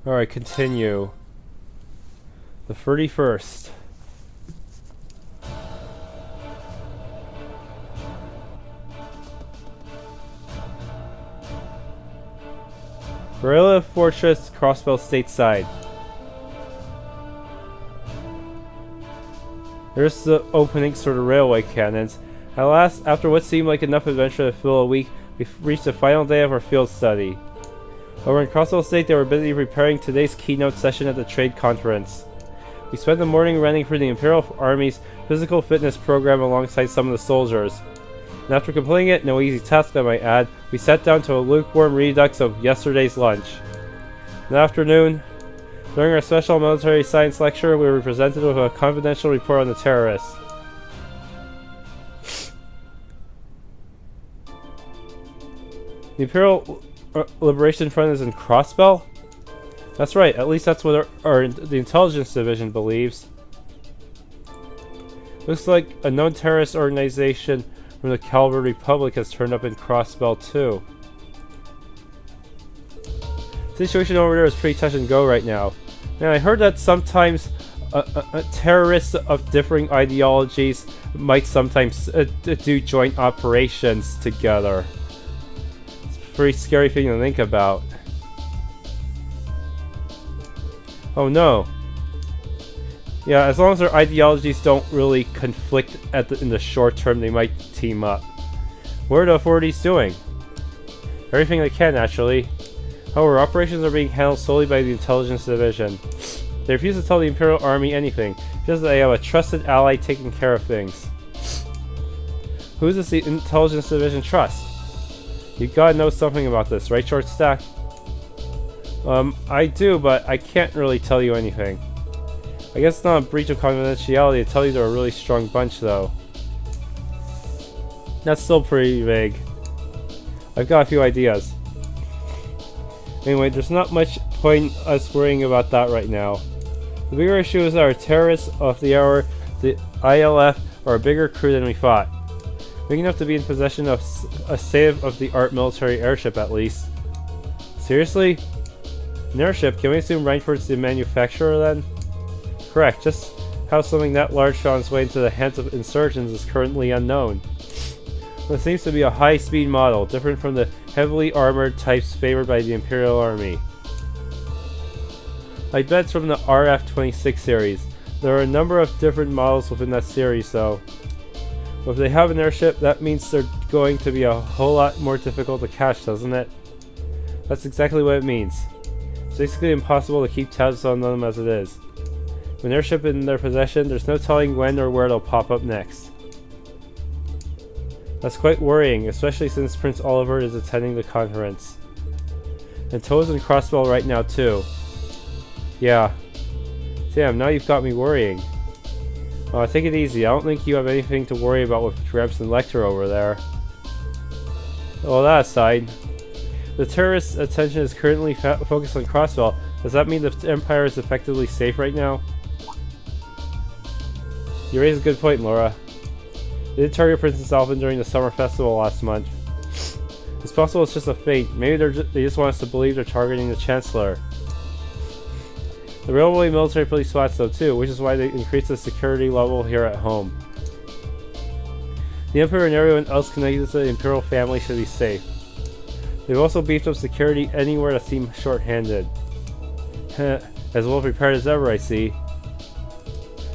Alright, continue. The 31st. Guerrilla Fortress Crossbell stateside. There's the openings for the railway cannons. At last, after what seemed like enough adventure to fill a week, we reached the final day of our field study. Over in Crossbell State, they were busy preparing today's keynote session at the trade conference. We spent the morning running through the Imperial Army's physical fitness program alongside some of the soldiers. And after completing it, no easy task I might add, we sat down to a lukewarm redux of yesterday's lunch. In the afternoon, during our special military science lecture, we were presented with a confidential report on the terrorists. The Imperial Liberation Front is in Crossbell? That's right, at least that's what the intelligence division believes. Looks like a known terrorist organization from the Calvary Republic has turned up in Crossbell too. The situation over there is pretty touch and go right now. Man, I heard that sometimes terrorists of differing ideologies might sometimes do joint operations together. It's a pretty scary thing to think about. Oh no. Yeah, as long as their ideologies don't really conflict in the short term, they might team up. What are the authorities doing? Everything they can, actually. However, operations are being handled solely by the intelligence division. They refuse to tell the Imperial Army anything, just that they have a trusted ally taking care of things. Who does the intelligence division trust? You gotta know something about this, right, Short Stack? I do, but I can't really tell you anything. I guess it's not a breach of confidentiality to tell you they're a really strong bunch, though. That's still pretty vague. I've got a few ideas. Anyway, there's not much point us worrying about that right now. The bigger issue is that our terrorists of the hour, the ILF, are a bigger crew than we thought. Big enough to be in possession of a state-of-the-art military airship, at least. Seriously? An airship? Can we assume Reinford's the manufacturer, then? Correct, just how something that large found its way into the hands of insurgents is currently unknown. It seems to be a high-speed model, different from the heavily armored types favored by the Imperial Army. I bet it's from the RF-26 series. There are a number of different models within that series, though. But if they have an airship, that means they're going to be a whole lot more difficult to catch, doesn't it? That's exactly what it means. It's basically impossible to keep tabs on them as it is. With an airship in their possession, there's no telling when or where they'll pop up next. That's quite worrying, especially since Prince Oliver is attending the conference. And Toe's in Crossbell right now too. Yeah. Damn, now you've got me worrying. Take it easy, I don't think you have anything to worry about with Gramps and Lecter over there. Well, that aside, the terrorists' attention is currently focused on Crossbell. Does that mean the Empire is effectively safe right now? You raise a good point, Laura. They did target Princess Alvin during the summer festival last month. It's possible it's just a feint. Maybe they just want us to believe they're targeting the Chancellor. The railway military police spots though too, which is why they increased the security level here at home. The Emperor and everyone else connected to the Imperial family should be safe. They've also beefed up security anywhere that seems short-handed. As well prepared as ever, I see.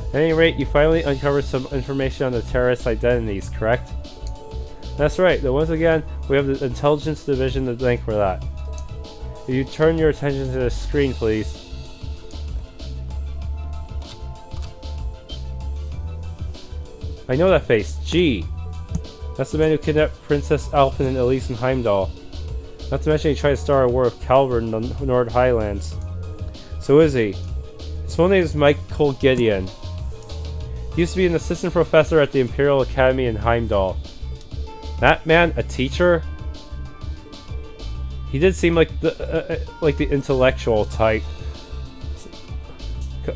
At any rate, you finally uncovered some information on the terrorists' identities, correct? That's right, though once again, we have the intelligence division to thank for that. If you turn your attention to the screen, please. I know that face. Gee! That's the man who kidnapped Princess Alphen and Elise in Heimdall. Not to mention he tried to start a war with Calvert in the Nord Highlands. So is he? His full name is Michael Gideon. He used to be an assistant professor at the Imperial Academy in Heimdall. That man, a teacher? He did seem like the intellectual type.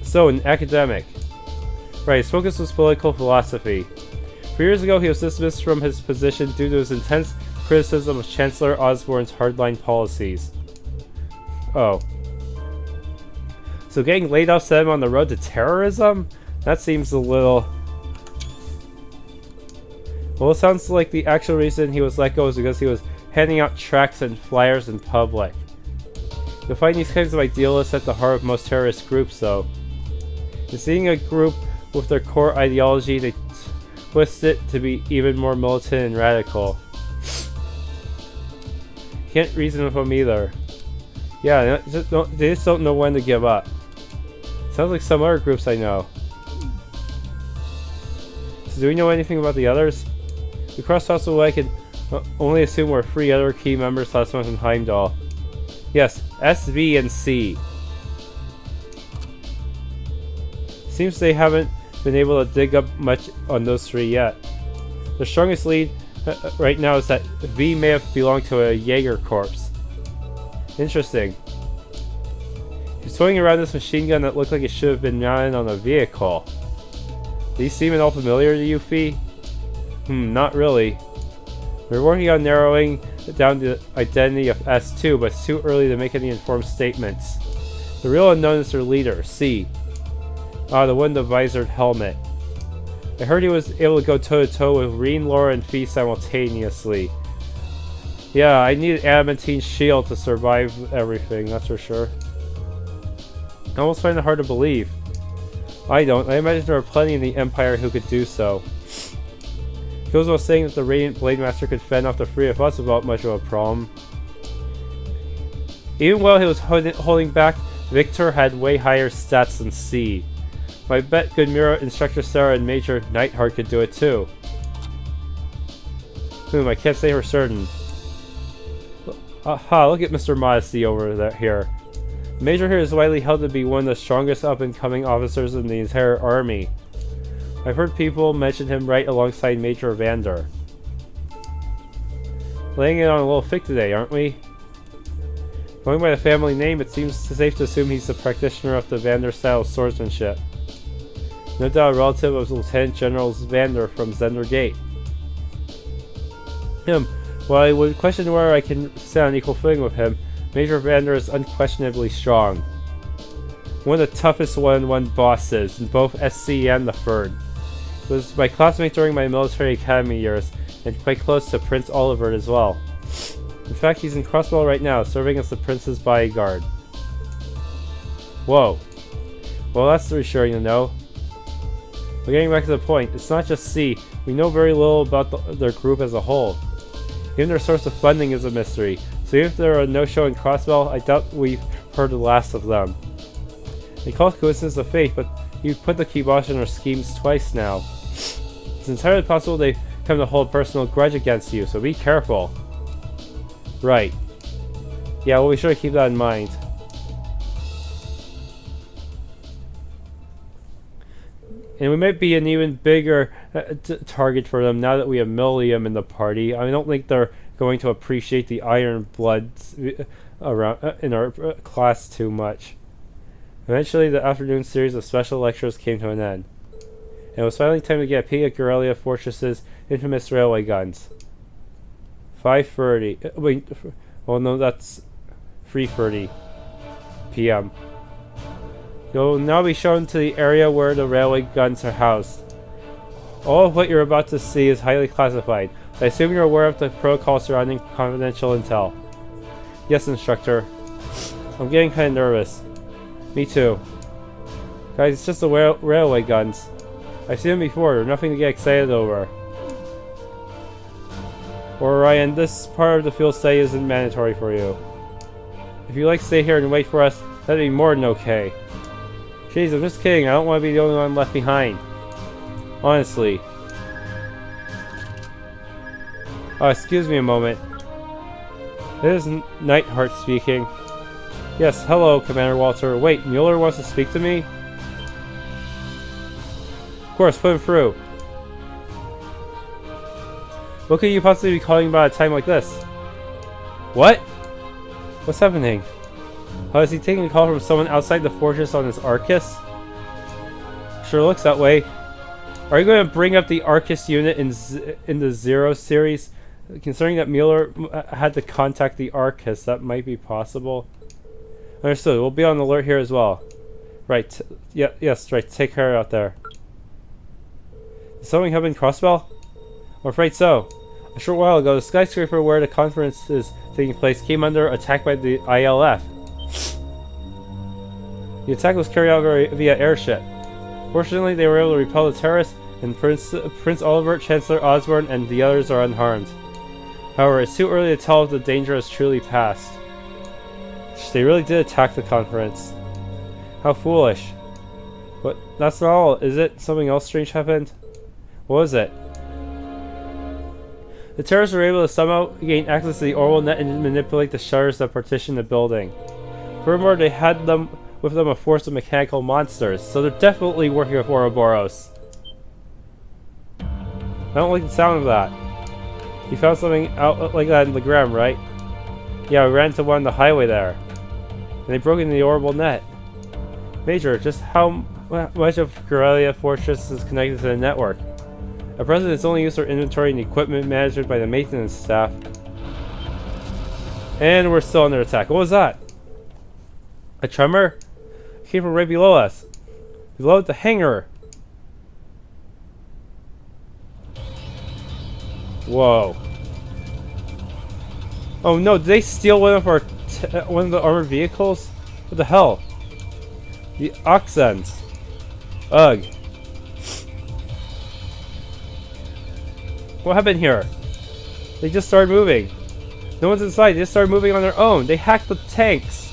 So, an academic. Right, his focus was political philosophy. 3 years ago, he was dismissed from his position due to his intense criticism of Chancellor Osborne's hardline policies. Oh. So getting laid off set him on the road to terrorism? That seems a little... Well, it sounds like the actual reason he was let go is because he was handing out tracts and flyers in public. You'll find these kinds of idealists at the heart of most terrorist groups, though. In seeing a group with their core ideology, they twist it to be even more militant and radical. Can't reason with them either. Yeah, they just don't know when to give up. Sounds like some other groups I know. So do we know anything about the others? We crossed paths with I can only assume were 3 other key members last month in Heimdall. Yes, S, B, and C. Seems they haven't been able to dig up much on those 3 yet. The strongest lead right now is that V may have belonged to a Jaeger corps. Interesting. He's throwing around this machine gun that looked like it should have been mounted on a vehicle. These seem at all familiar to you, Fee? Not really. We're working on narrowing down the identity of S2, but it's too early to make any informed statements. The real unknown is their leader, C. The one in the visored helmet. I heard he was able to go toe-to-toe with Reen, Laura, and Fee simultaneously. Yeah, I need an adamantine shield to survive everything, that's for sure. I almost find it hard to believe. I don't. I imagine there are plenty in the Empire who could do so. It goes without saying that the Radiant Blade Master could fend off the 3 of us without much of a problem. Even while he was holding back, Victor had way higher stats than C. I bet good Mira, Instructor Sarah, and Major Nightheart could do it too. I can't say for certain. Aha, look at Mr. Modesty over there here. The Major here is widely held to be one of the strongest up-and-coming officers in the entire army. I've heard people mention him right alongside Major Vander. Laying it on a little thick today, aren't we? Going by the family name, it seems safe to assume he's the practitioner of the Vander style of swordsmanship. No doubt a relative of Lieutenant General Vander from Zender Gate. While I would question whether I can stand on equal footing with him, Major Vander is unquestionably strong. One of the toughest one-on-one bosses in both SC and the 3rd. He was my classmate during my military academy years, and quite close to Prince Oliver as well. In fact, he's in Crossbow right now, serving as the Prince's bodyguard. Whoa. Well, that's reassuring to know. But getting back to the point, it's not just C. We know very little about their group as a whole. Even their source of funding is a mystery, so even if they're a no-show in Crossbell, I doubt we've heard the last of them. They call it coincidence of fate, but you've put the kibosh in their schemes twice now. It's entirely possible they've come to hold a personal grudge against you, so be careful. Right. Yeah, we'll be sure to keep that in mind. And we might be an even bigger target for them now that we have Millium in the party. I don't think they're going to appreciate the Iron Bloods around in our class too much. Eventually, the afternoon series of special lectures came to an end. And it was finally time to get a peek at Guerrilla Fortress's infamous railway guns. 5:30. Wait. Oh no, that's 3:30 p.m. You'll now be shown to the area where the railway guns are housed. All of what you're about to see is highly classified. I assume you're aware of the protocol surrounding confidential intel. Yes, Instructor. I'm getting kind of nervous. Me too. Guys, it's just the railway guns. I've seen them before, they're nothing to get excited over. Orion, this part of the field study isn't mandatory for you. If you like to stay here and wait for us, that'd be more than okay. Jeez, I'm just kidding. I don't want to be the only one left behind. Honestly. Oh, excuse me a moment. This is Nightheart speaking. Yes, hello, Commander Walter. Wait, Mueller wants to speak to me? Of course, put him through. What could you possibly be calling about a time like this? What? What's happening? Oh, is he taking a call from someone outside the fortress on his ARCUS? Sure looks that way. Are you going to bring up the ARCUS unit in the Zero series? Considering that Mueller had to contact the ARCUS, that might be possible. Understood. We'll be on alert here as well. Right. Yes, right. Take care out there. Did something happen in Crossbell? I'm afraid so. A short while ago, the skyscraper where the conference is taking place came under attack by the ILF. The attack was carried out via airship. Fortunately, they were able to repel the terrorists, and Prince Oliver, Chancellor Osborne, and the others are unharmed. However, it's too early to tell if the danger has truly passed. They really did attack the conference. How foolish. But that's not all, is it? Something else strange happened? What was it? The terrorists were able to somehow gain access to the orbital net and manipulate the shutters that partition the building. Furthermore, they had with them a force of mechanical monsters, so they're definitely working with Ouroboros. I don't like the sound of that. You found something out like that in the ground, right? Yeah, we ran into one on the highway there. And they broke into the orbital net. Major, just how much of Corellia Fortress is connected to the network? At present, it's only used for inventory and equipment management by the maintenance staff. And we're still under attack. What was that? A tremor? It came from right below us. Below the hangar. Whoa. Oh no, did they steal one of the armored vehicles? What the hell? The Oxens. Ugh. What happened here? They just started moving. No one's inside, they just started moving on their own. They hacked the tanks.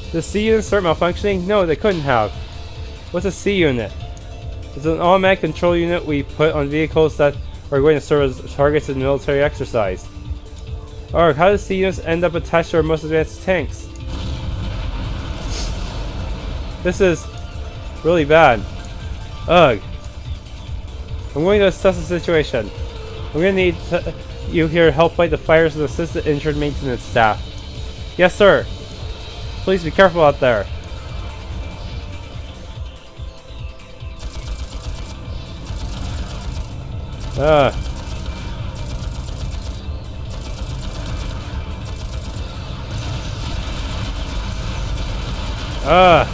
Did the C unit start malfunctioning? No, they couldn't have. What's a C unit? It's an automatic control unit we put on vehicles that are going to serve as targets in military exercise. Alright, how does C units end up attached to our most advanced tanks? This is really bad. Ugh. I'm going to assess the situation. I'm going to need you here to help fight the fires and assist the injured maintenance staff. Yes, sir. Please be careful out there.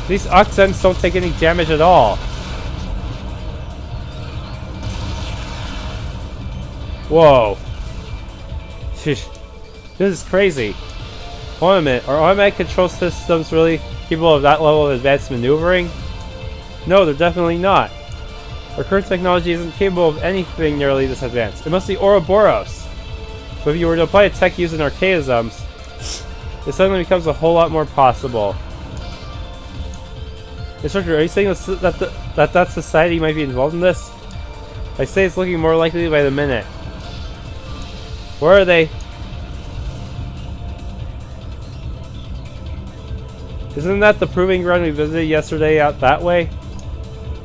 These Oxens don't take any damage at all. Whoa. Sheesh. This is crazy. Hold on a minute. Are automatic control systems really capable of that level of advanced maneuvering? No, they're definitely not. Our current technology isn't capable of anything nearly this advanced. It must be Ouroboros. But if you were to apply a tech using archaisms, it suddenly becomes a whole lot more possible. Instructor, are you saying that society might be involved in this? I say it's looking more likely by the minute. Where are they? Isn't that the proving ground we visited yesterday out that way?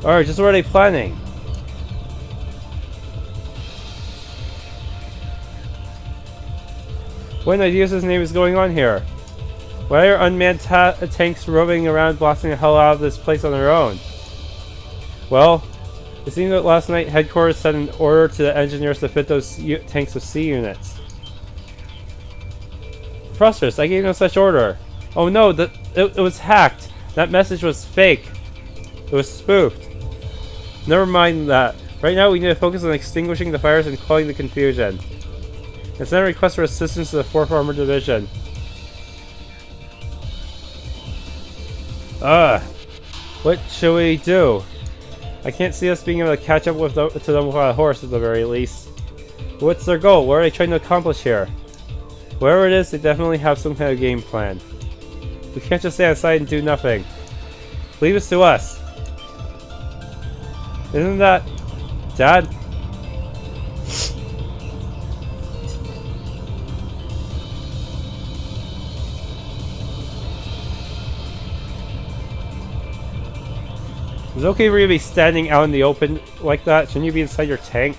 Or just what are they planning? What in Ideas' name is going on here? Why are unmanned tanks roving around blasting the hell out of this place on their own? Well, it seems that last night headquarters sent an order to the engineers to fit those tanks with C units. Frusters, I gave no such order. Oh no, it was hacked. That message was fake. It was spoofed. Never mind that. Right now we need to focus on extinguishing the fires and quelling the confusion. And send a request for assistance to the 4th Armored Division. What should we do? I can't see us being able to catch up to them without a horse at the very least. What's their goal? What are they trying to accomplish here? Whatever it is, they definitely have some kind of game plan. We can't just stand aside and do nothing. Leave this to us. Isn't that... Dad? Is it okay for you to be standing out in the open like that? Shouldn't you be inside your tank?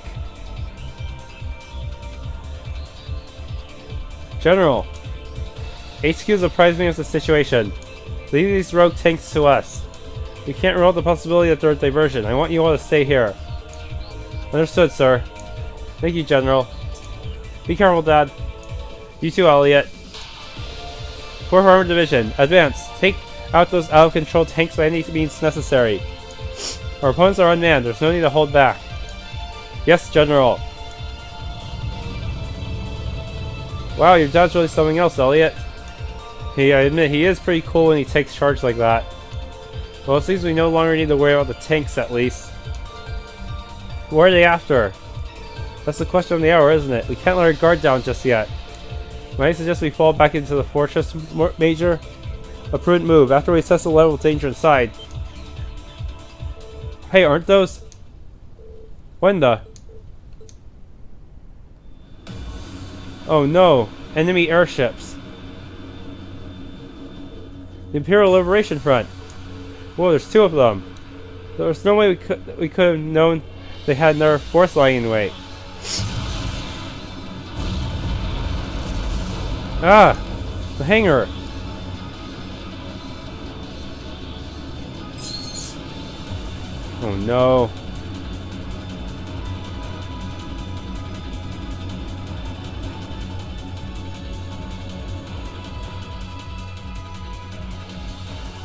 General, HQ is apprising us of the situation. Leave these rogue tanks to us. We can't rule out the possibility that they're a diversion. I want you all to stay here. Understood, sir. Thank you, General. Be careful, Dad. You too, Elliot. 4th Armored Division, advance. Take out those out-of-control tanks by any means necessary. Our opponents are unmanned. There's no need to hold back. Yes, General. Wow, your dad's really something else, Elliot. I admit, he is pretty cool when he takes charge like that. Well, it seems we no longer need to worry about the tanks, at least. What are they after? That's the question of the hour, isn't it? We can't let our guard down just yet. Might I suggest we fall back into the fortress, Major? A prudent move, after we assess the level of danger inside. Hey, aren't those... When the... Oh no, enemy airships. The Imperial Liberation Front. Whoa, there's 2 of them. There's no way we could have known they had another force lying in wait. Ah, the hangar. Oh no.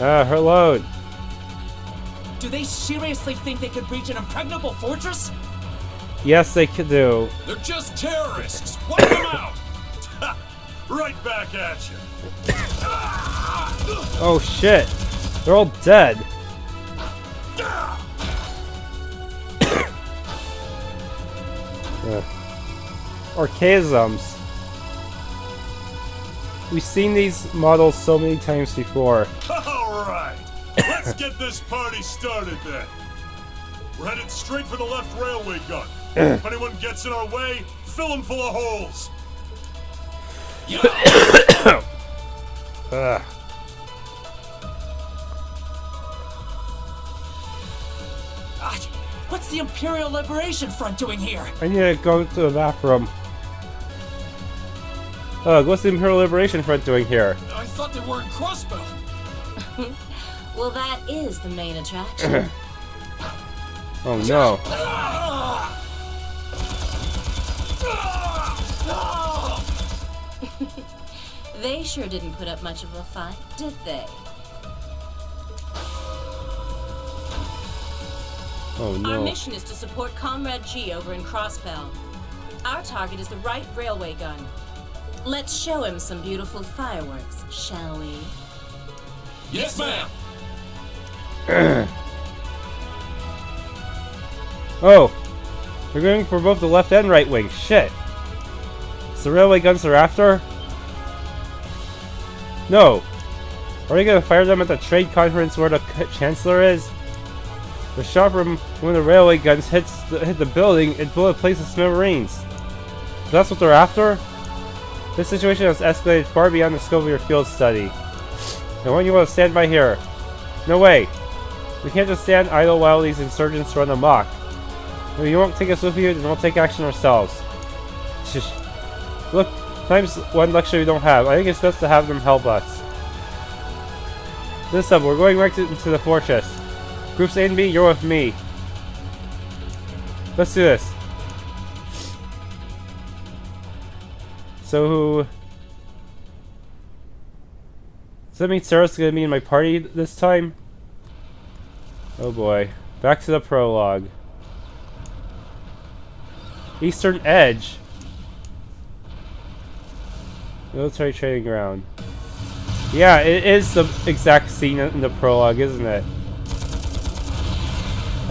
Ah, her load. Do they seriously think they could breach an impregnable fortress? Yes, they could do. They're just terrorists. Wipe them out. Right back at you. Oh shit. They're all dead. Archaisms. We've seen these models so many times before. Alright. Let's get this party started then. We're headed straight for the left railway gun. If anyone gets in our way, fill them full of holes. What's the Imperial Liberation Front doing here? I need to go to the bathroom. What's the Imperial Liberation Front doing here? I thought they were in Crossbow. Well, that is the main attraction. Oh no. They sure didn't put up much of a fight, did they? Oh no. Our mission is to support Comrade G over in Crossbell. Our target is the right railway gun. Let's show him some beautiful fireworks, shall we? Yes, ma'am. Oh, they're going for both the left and right wing. Shit. It's the railway guns they're after? No. Are we gonna fire them at the trade conference where the Chancellor is? The shot from one of the railway guns hit the building and blew a place of smithereens. So that's what they're after? This situation has escalated far beyond the scope of your field study. I want you all to stand by here. No way. We can't just stand idle while these insurgents run amok. If you won't take us with you, then we'll take action ourselves. Shush. Look, time's one luxury we don't have. I think it's best to have them help us. Listen up, we're going right into the fortress. Groups A and B, you're with me. Let's do this. So, does that mean Sarah's gonna be in my party this time? Oh boy. Back to the prologue. Eastern Edge. Military training ground. Yeah, it is the exact scene in the prologue, isn't it?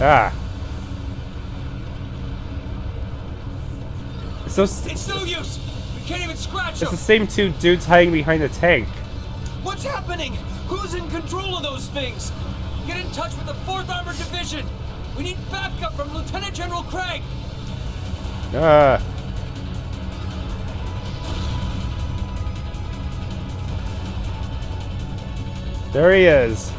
Ah. It's no use! We can't even scratch them! It's the same 2 dudes hiding behind the tank. What's happening? Who's in control of those things? Get in touch with the 4th Armored Division! We need backup from Lieutenant General Craig! Ah. There he is.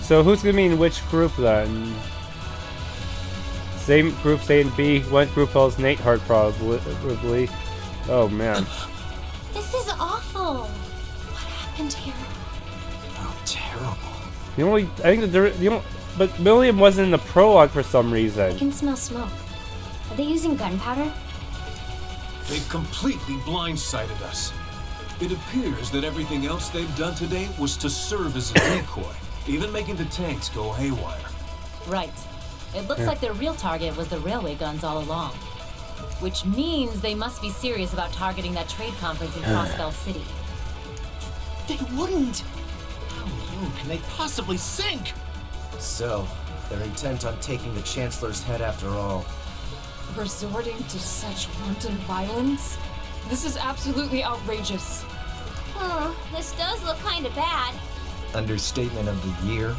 So who's gonna be in which group then? Same groups A and B. One group holds Nate Hard probably. Oh man. This is awful. What happened here? How terrible. I think the but William wasn't in the prologue for some reason. I can smell smoke. Are they using gunpowder? They've completely blindsided us. It appears that everything else they've done today was to serve as a decoy, even making the tanks go haywire. Right. It looks like their real target was the railway guns all along. Which means they must be serious about targeting that trade conference in Crossbell City. They wouldn't! How low can they possibly sink? So, they're intent on taking the Chancellor's head after all. Resorting to such wanton violence? This is absolutely outrageous. Oh, this does look kind of bad. Understatement of the year.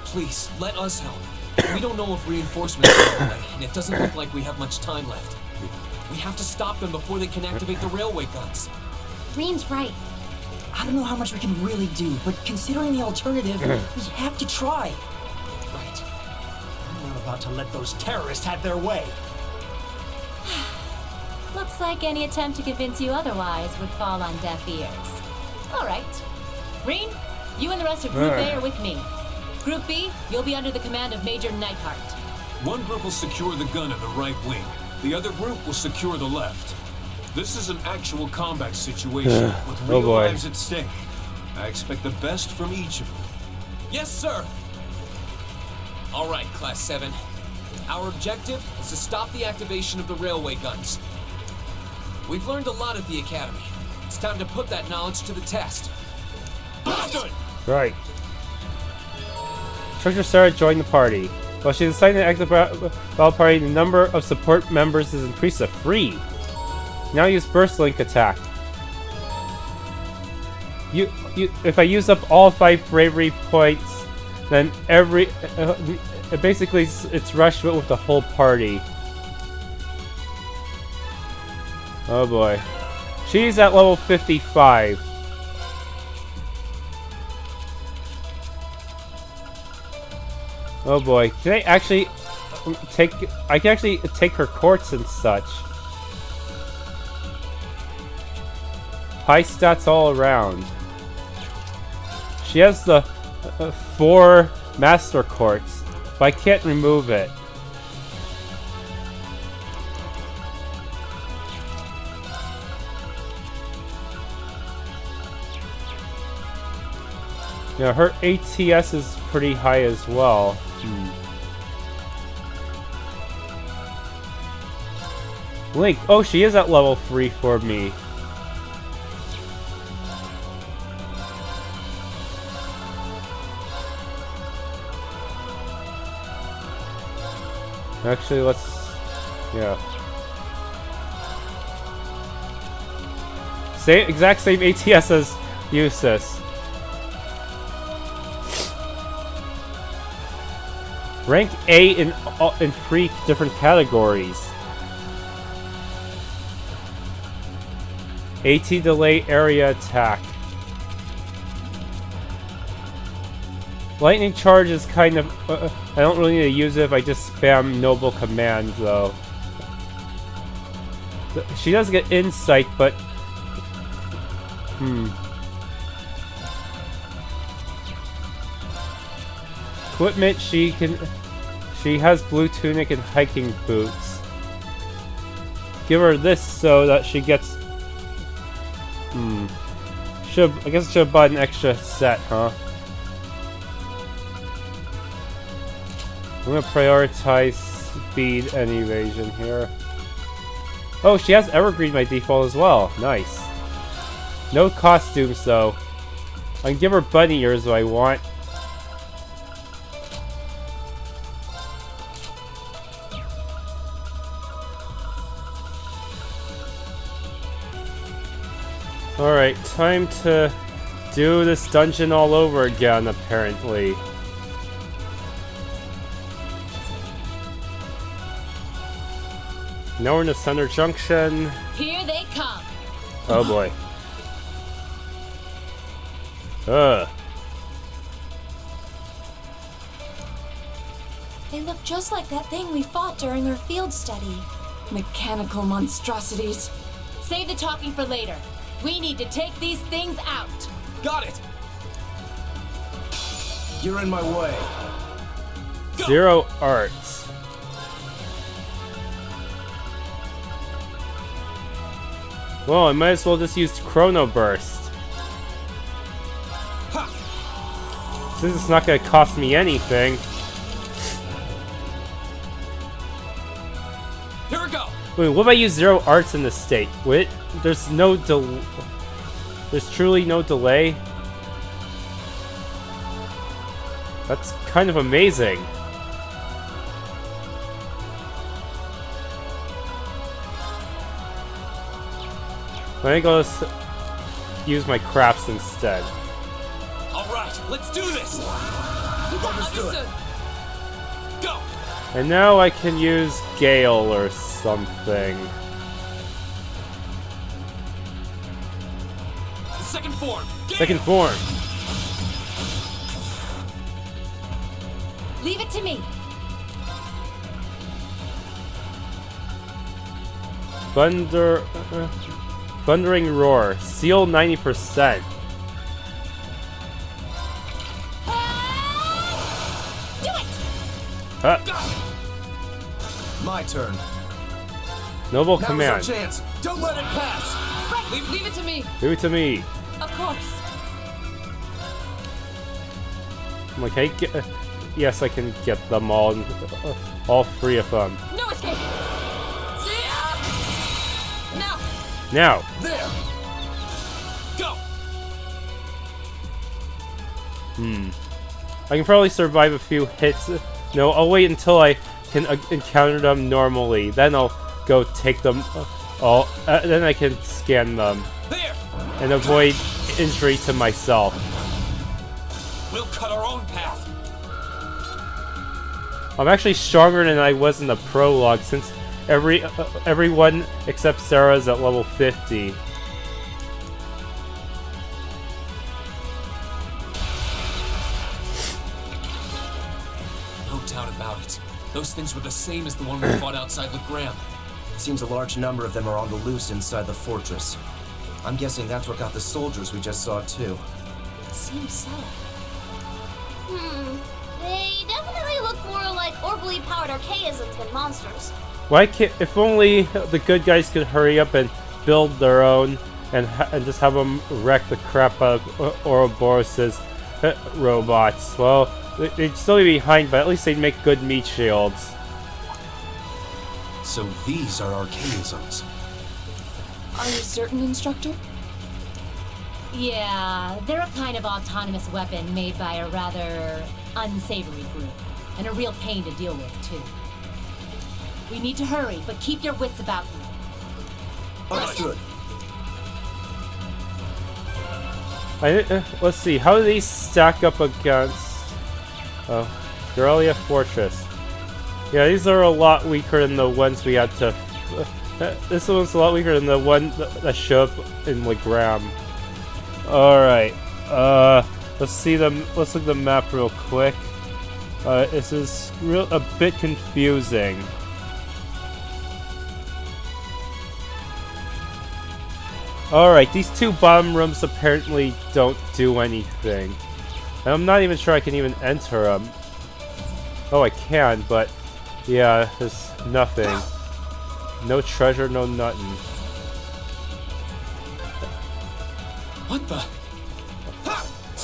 Please, let us help. We don't know if reinforcements are on the way, and it doesn't look like we have much time left. We have to stop them before they can activate the railway guns. Reen's right. I don't know how much we can really do, but considering the alternative, we have to try. Right. I'm not about to let those terrorists have their way. Looks like any attempt to convince you otherwise would fall on deaf ears. Alright. Reen, you and the rest of Group A are with me. Group B, you'll be under the command of Major Neidhart. One group will secure the gun in the right wing. The other group will secure the left. This is an actual combat situation with real lives at stake. I expect the best from each of you. Yes, sir! All right, Class 7. Our objective is to stop the activation of the railway guns. We've learned a lot at the Academy. It's time to put that knowledge to the test. Understood! Right. Instructor Sarah joined the party. While she decided to active battle party, the number of support members is increased to 3. Now use Burst Link attack. If I use up all 5 bravery points, then basically it's rushed with the whole party. Oh boy. She's at level 55. Oh boy. Can I actually I can actually take her quartz and such. High stats all around. She has the 4 master quartz, but I can't remove it. Yeah, her ATS is pretty high as well. Link. Oh, she is at level 3 for me. Actually, let's... yeah. Exact same ATS as Eustace. Rank A in 3 different categories. AT delay area attack. Lightning charge is kind of... I don't really need to use it if I just spam noble commands, though. She does get insight, but... Equipment, she has blue tunic and hiking boots. Give her this so that she gets... I guess I should have bought an extra set, huh? I'm gonna prioritize speed and evasion here. Oh, she has evergreen by default as well. Nice. No costumes though. I can give her bunny ears if I want. Alright, time to do this dungeon all over again, apparently. Now we're in the center junction. Here they come. Oh boy. Ugh. They look just like that thing we fought during our field study. Mechanical monstrosities. Save the talking for later. We need to take these things out. Got it! You're in my way. Zero arts. Well, I might as well just use Chrono Burst. Since it's not gonna cost me anything. Here we go. Wait, what if I use zero arts in this state? Wait, there's no there's truly no delay? That's kind of amazing. Let me go use my crafts instead. Alright, let's do this! Understood. Go! And now I can use Gale or something. Second form! Second form. Leave it to me. Thundering Roar. Seal 90%. Do it! My turn. Noble Now's command. our chance. Don't let it pass. Right, leave it to me. Give it to me. Of course. I'm like, hey, yes, I can get them all three of them. No escape. Now. Now. There. Go. I can probably survive a few hits. No, I'll wait until I can encounter them normally. Then I'll go take them all. Then I can scan them. There. And avoid injury to myself. We'll cut our own path. I'm actually stronger than I was in the prologue since everyone except Sarah is at level 50. No doubt about it. Those things were the same as the one we fought outside Legram. It seems a large number of them are on the loose inside the fortress. I'm guessing that's what got the soldiers we just saw too. Seems so. They definitely look more like orbally powered archaisms than monsters. Why can't? If only the good guys could hurry up and build their own and just have them wreck the crap out of Ouroboros' robots. Well, they'd still be behind, but at least they'd make good meat shields. So these are archaisms. Are you certain, Instructor? Yeah, they're a kind of autonomous weapon made by a rather unsavory group. And a real pain to deal with, too. We need to hurry, but keep your wits about you. Understood. Let's see, how do these stack up against Aurelia Fortress? Yeah, these are a lot weaker than the ones we had to... this one's a lot weaker than the one that showed up in Legram. Alright, let's look at the map real quick. This is a bit confusing. Alright, these two bottom rooms apparently don't do anything. And I'm not even sure I can even enter them. Oh, I can, but yeah, there's nothing. No treasure, no nothing. What the?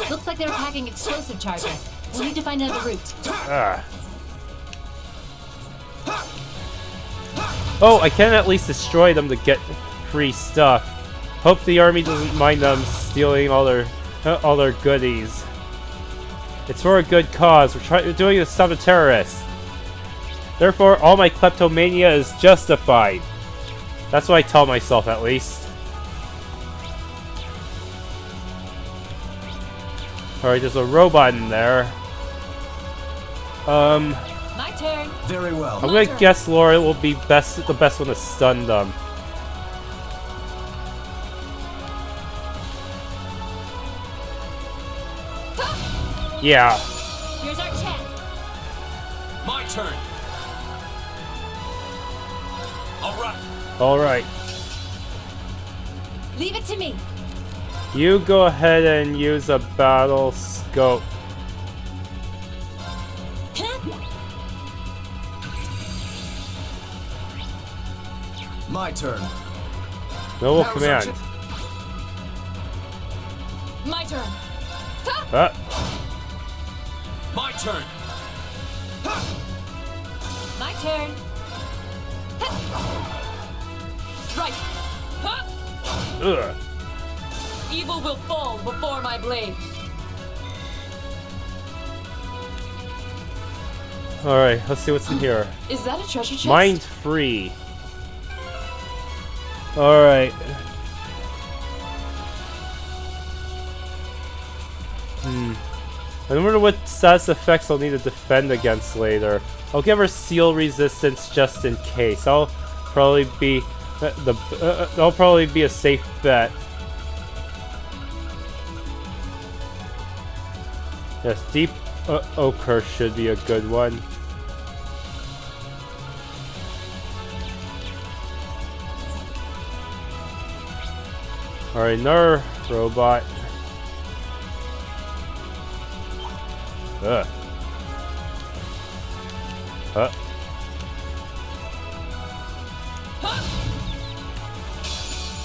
Looks like they're packing explosive charges. We'll need to find another route. Ah. Oh, I can at least destroy them to get free stuff. Hope the army doesn't mind them stealing all their goodies. It's for a good cause. We're doing this to stop the terrorists. Therefore, all my kleptomania is justified. That's what I tell myself, at least. Alright, there's a robot in there. My turn. Very well. I'm gonna guess Laura will be the best one to stun them. Yeah. Here's our chance. My turn. Alright. Leave it to me. You go ahead and use a battle scope. My turn. Noble Now command. research My turn. My turn. My turn. Right. Ugh. Evil will fall before my blade. Alright, let's see what's in here. Is that a treasure chest? Mind free. Alright. I wonder what status effects I'll need to defend against later. I'll give her seal resistance just in case. I'll probably be that'll probably be a safe bet. Yes, deep ochre should be a good one. Alright, another robot.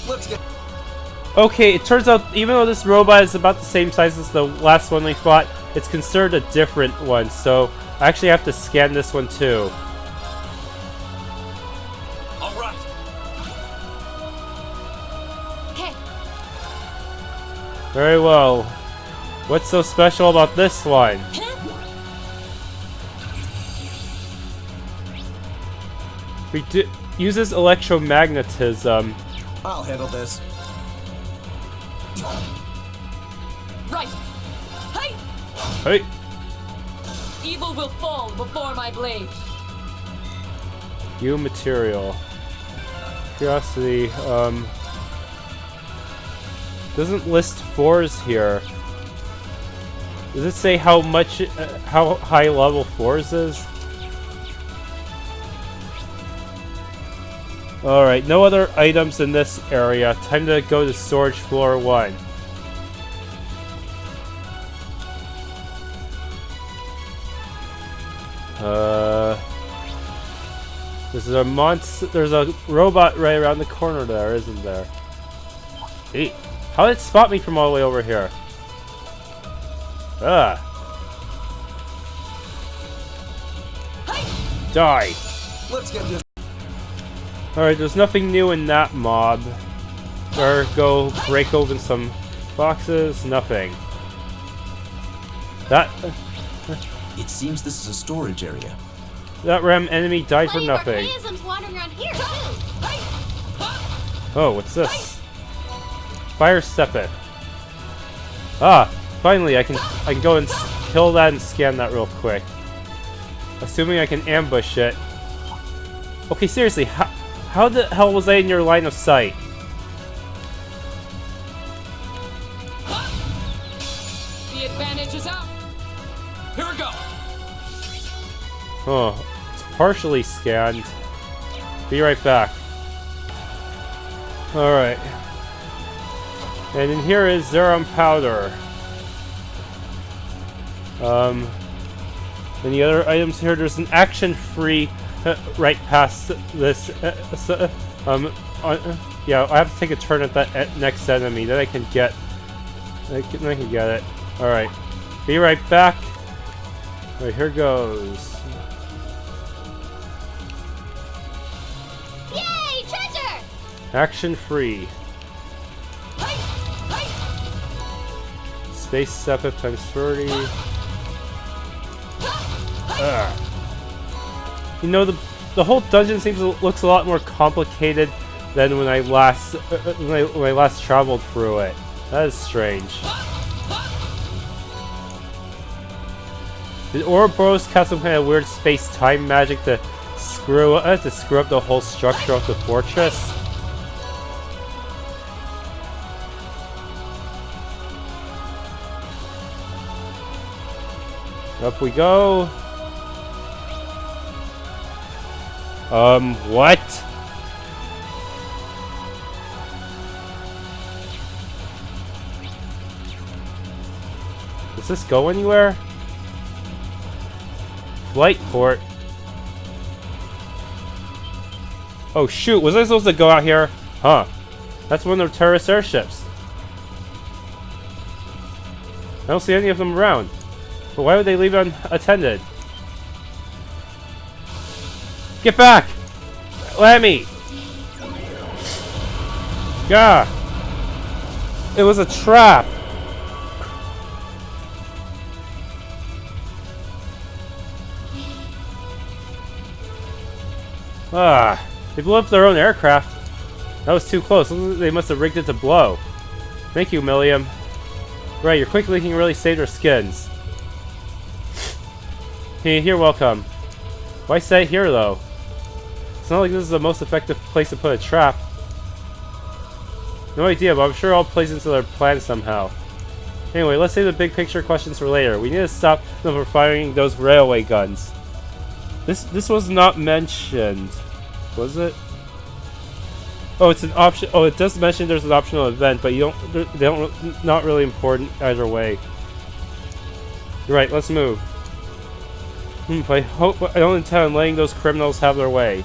Let's get. Okay, it turns out even though this robot is about the same size as the last one we fought, it's considered a different one, so I actually have to scan this one too. Alright. Okay. Very well. What's so special about this one? Uses electromagnetism. I'll handle this. Right. Hey! Hey! Evil will fall before my blade. New material. Curiosity, doesn't list fours here. Does it say how much, how high level fours is? Alright, no other items in this area. Time to go to storage floor 1. This is a monster. There's a robot right around the corner there, isn't there? Hey, how did it spot me from all the way over here? Die! Let's get this. Alright, there's nothing new in that mob. Or go break open some boxes. Nothing. That It seems this is a storage area. that ram enemy died for nothing. Archaisms wandering around here too. Oh, what's this? Fire Sepith. Ah, finally I can go and kill that and scan that real quick. Assuming I can ambush it. Okay, seriously, how the hell was I in your line of sight? The advantage is out. Here we go. Oh, it's partially scanned. Be right back. Alright. And in here is Zerum powder. Any other items here? There's an action-free right past this. Yeah, I have to take a turn at that next enemy. Then I can get. I can get it. All right. Be right back. All right, here goes. Yay, treasure! Action-free. Space Sepith times 30. You know, the whole dungeon looks a lot more complicated than when I last traveled through it. That is strange. Did Ouroboros cast some kind of weird space-time magic to screw up the whole structure of the fortress? Up we go. What? Does this go anywhere? Flight port. Oh shoot, was I supposed to go out here? Huh. That's one of the terrorist airships. I don't see any of them around. But why would they leave it unattended? Get back! Let me! Gah! It was a trap! Ah, they blew up their own aircraft. That was too close. They must have rigged it to blow. Thank you, Milliam. Right, your quick leaking really saved our skins. Hey, you're welcome. Why stay here, though? It's not like this is the most effective place to put a trap. No idea, but I'm sure it all plays into their plan somehow. Anyway, let's save the big picture questions for later. We need to stop them from firing those railway guns. This was not mentioned, was it? Oh, it's an option. Oh, it does mention there's an optional event, but not really important either way. Right, let's move. I hope I don't intend on letting those criminals have their way.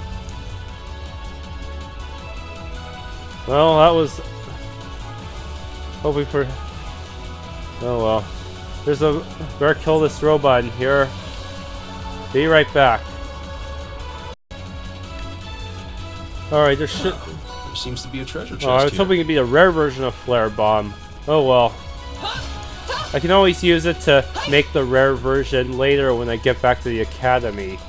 Well, that was hoping for. Oh well. There's a better kill this robot in here. Be right back. Alright, there should. There seems to be a treasure chest. Oh, I was hoping it'd be a rare version of Flare Bomb. Oh well. I can always use it to make the rare version later when I get back to the academy.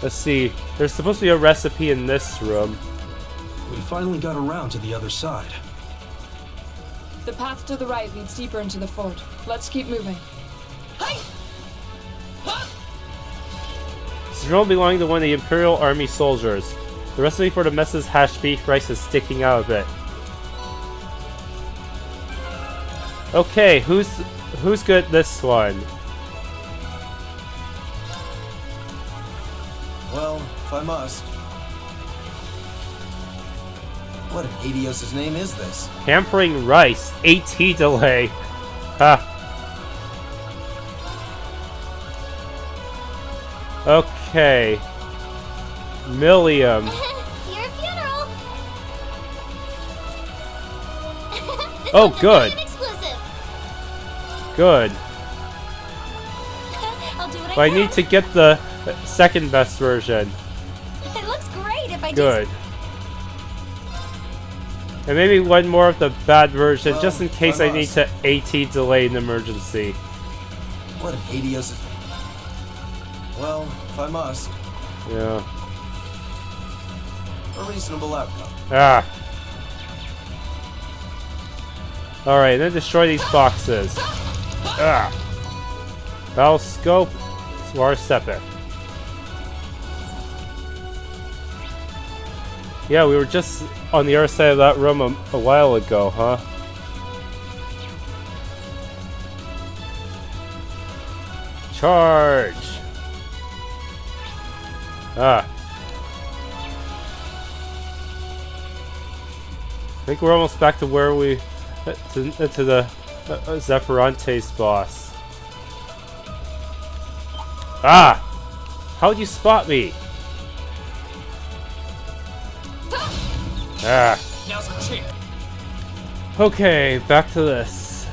Let's see. There's supposed to be a recipe in this room. We finally got around to the other side. The path to the right leads deeper into the fort. Let's keep moving. It's a journal belonging to one of the Imperial Army soldiers. The recipe for the mess's hashed beef rice is sticking out of it. Okay, who's good at this one? Well, if I must. What in Adios' name is this? Hampering rice. AT delay. Ha. Okay. Milliam. Your funeral. Oh, good. Exclusive. Good. I'll do what But I need to get the second best version. It looks great if I Good. And maybe one more of the bad version, Well, just in case I need to AT delay an emergency. What in Adios' Well, if I must. Yeah. A reasonable outcome. Ah. Alright, then destroy these boxes. Ah. Battle scope. R-Zephyranthes. Yeah, we were just on the other side of that room a while ago, huh? Charge! Ah. I think we're almost back to where we... to the Zephyranthes boss. Ah! How'd you spot me? Ah. Now's our chance. Okay, back to this.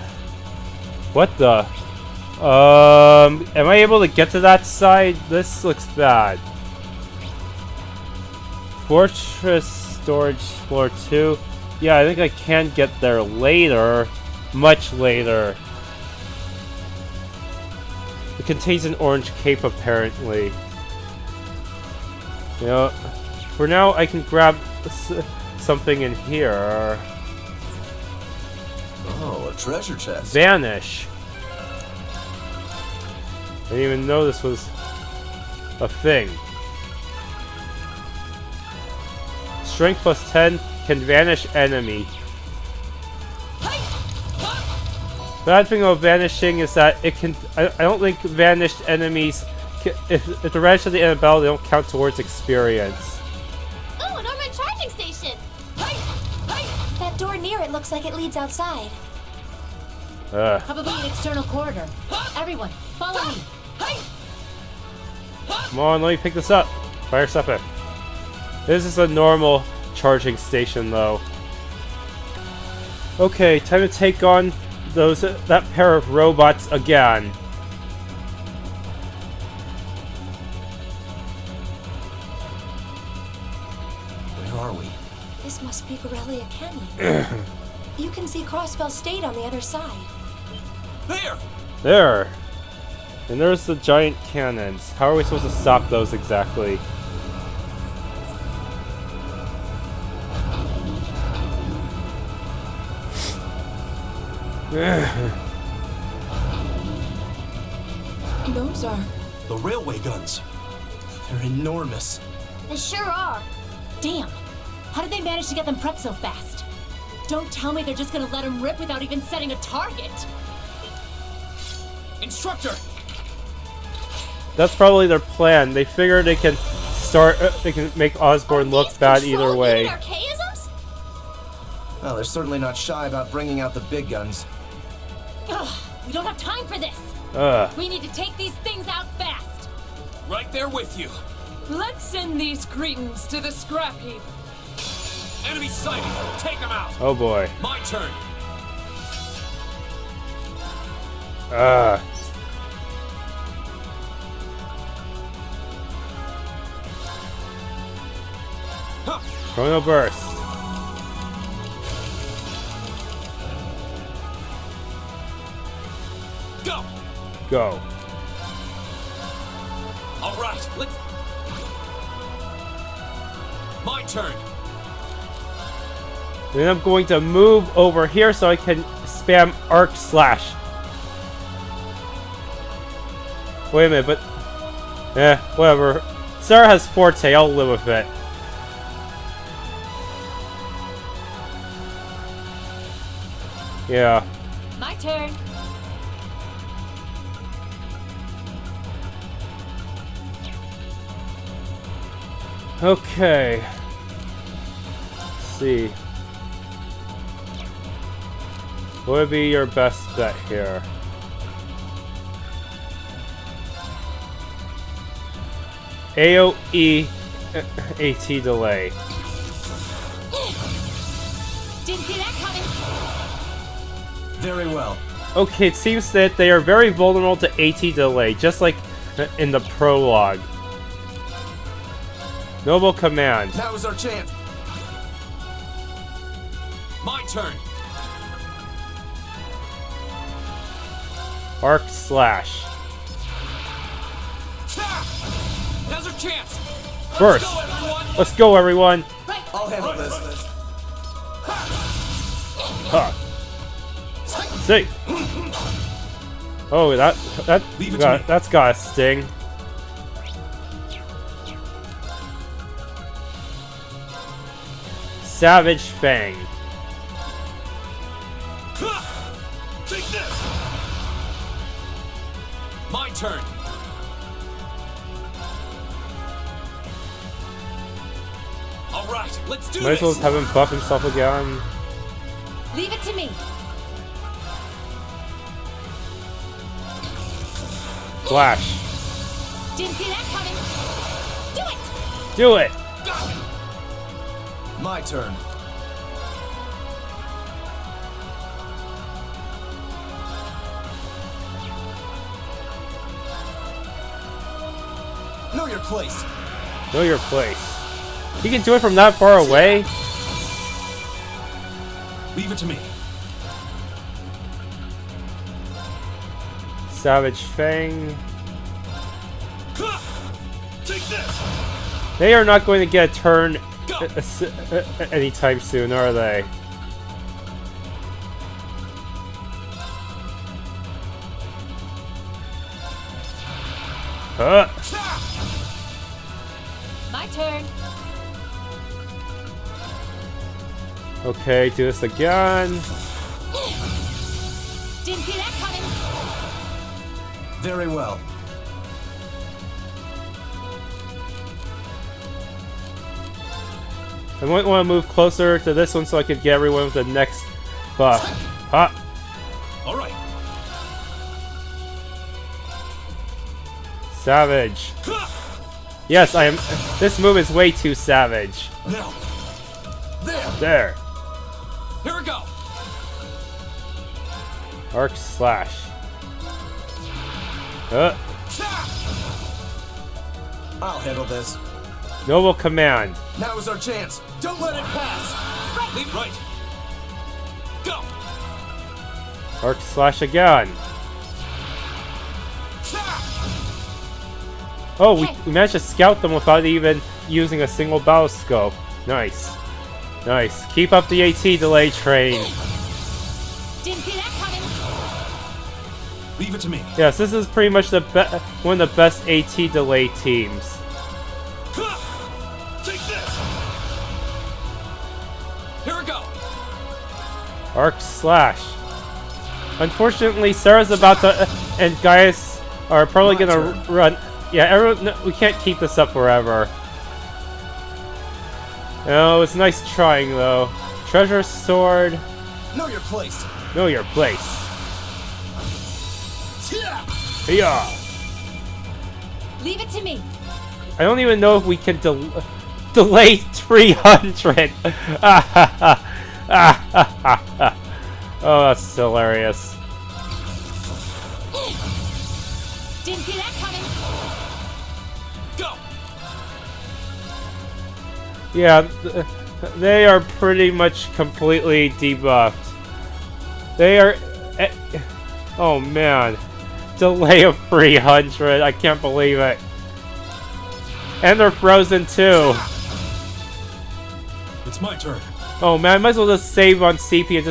What the? Am I able to get to that side? This looks bad. Fortress storage floor 2. Yeah, I think I can get there later. Much later. It contains an orange cape, apparently. You know, for now, I can grab something in here. Oh, a treasure chest. Vanish. I didn't even know this was a thing. Strength plus 10 can vanish enemy. Bad thing about vanishing is that it can. I don't think vanished enemies. If they're vanished at the end of battle, they don't count towards experience. Oh, an orbit charging station. That door near it looks like it leads outside. Probably an external corridor. Everyone, follow me. Come on, let me pick this up. Fire Sepet. This is a normal charging station, though. Okay, time to take on that pair of robots again. Where are we? This must be Borrelia Canyon. You can see Crossbell State on the other side. There! There. And there's the giant cannons. How are we supposed to stop those exactly? Those are... The railway guns. They're enormous. They sure are. Damn. How did they manage to get them prepped so fast? Don't tell me they're just gonna let them rip without even setting a target. Instructor! That's probably their plan. They figure they can they can make Osborn look bad either way. Archaisms? Well, they're certainly not shy about bringing out the big guns. Ugh, we don't have time for this. We need to take these things out fast. Right there with you. Let's send these cretins to the scrap heap. Enemy sighted. Take them out. Oh boy. My turn. Chrono Burst. Go. Go. All right. Let's. My turn. Then I'm going to move over here so I can spam Arc Slash. Wait a minute, but... whatever. Sarah has Forte, I'll live with it. Yeah. My turn. Okay. Let's see. What would be your best bet here? AOE AT delay. Didn't see that coming. Very well. Okay, it seems that they are very vulnerable to AT delay, just like in the prologue. Noble command. Now is our chance. My turn. Arc Slash. Now's our chance. First. Let's go, everyone. I'll handle this. Huh. See. Oh, that's got a sting. Savage Fang. Take this. My turn. All right, let's do Might as well this. have him buff himself again. Leave it to me. Flash. Didn't see that coming. Do it. Do it. My turn. Know your place. Know your place. He can do it from that far away? Leave it to me. Savage Fang. Take this. They are not going to get a turn anytime soon, are they? My turn. Okay, do this again. Didn't see that coming. Very well. I might want to move closer to this one so I could get everyone with the next buff. All right, Savage. Yes, I am. This move is way too savage. Now. There. Here we go. Arc slash. I'll handle this. Noble command. Now is our chance. Don't let it pass. Right, leave right. Go. Arc slash again. Oh, we managed to scout them without even using a single battle scope. Nice. Nice. Keep up the AT delay train. Didn't see that coming. Leave it to me. Yes, this is pretty much the one of the best AT delay teams. Take this. Here we go. Arc slash. Unfortunately, Sarah's about to, and Gaius are probably gonna run. Yeah, everyone, no, we can't keep this up forever. Oh, it's nice trying though. Treasure sword. Know your place. Know your place. Yeah. Leave it to me. I don't even know if we can delay 300. Oh, that's hilarious. Didn't see that coming. Go. Yeah, they are pretty much completely debuffed. They are... oh man. Delay of 300. I can't believe it. And they're frozen too. It's my turn. Oh man, I might as well just save on CP and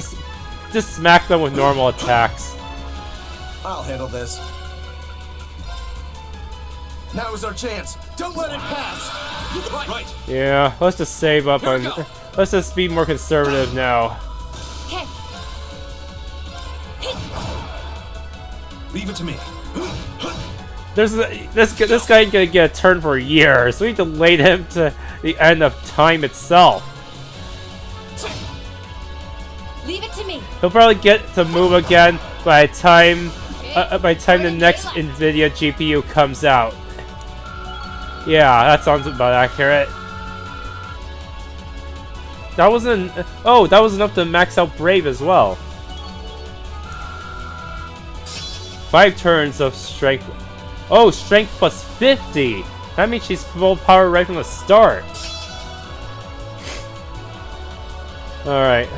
just smack them with normal attacks. I'll handle this. Now is our chance. Don't let it pass. Right. Yeah, let's just save up on... Let's just be more conservative now. Okay. Leave it to me. This guy ain't gonna get a turn for years. We delayed him to the end of time itself. Leave it to me. He'll probably get to move again by the time the next NVIDIA GPU comes out. Yeah, that sounds about accurate. That wasn't. Oh, that was enough to max out Brave as well. 5 turns of strength. Oh, strength plus 50. That means she's full power right from the start. Alright.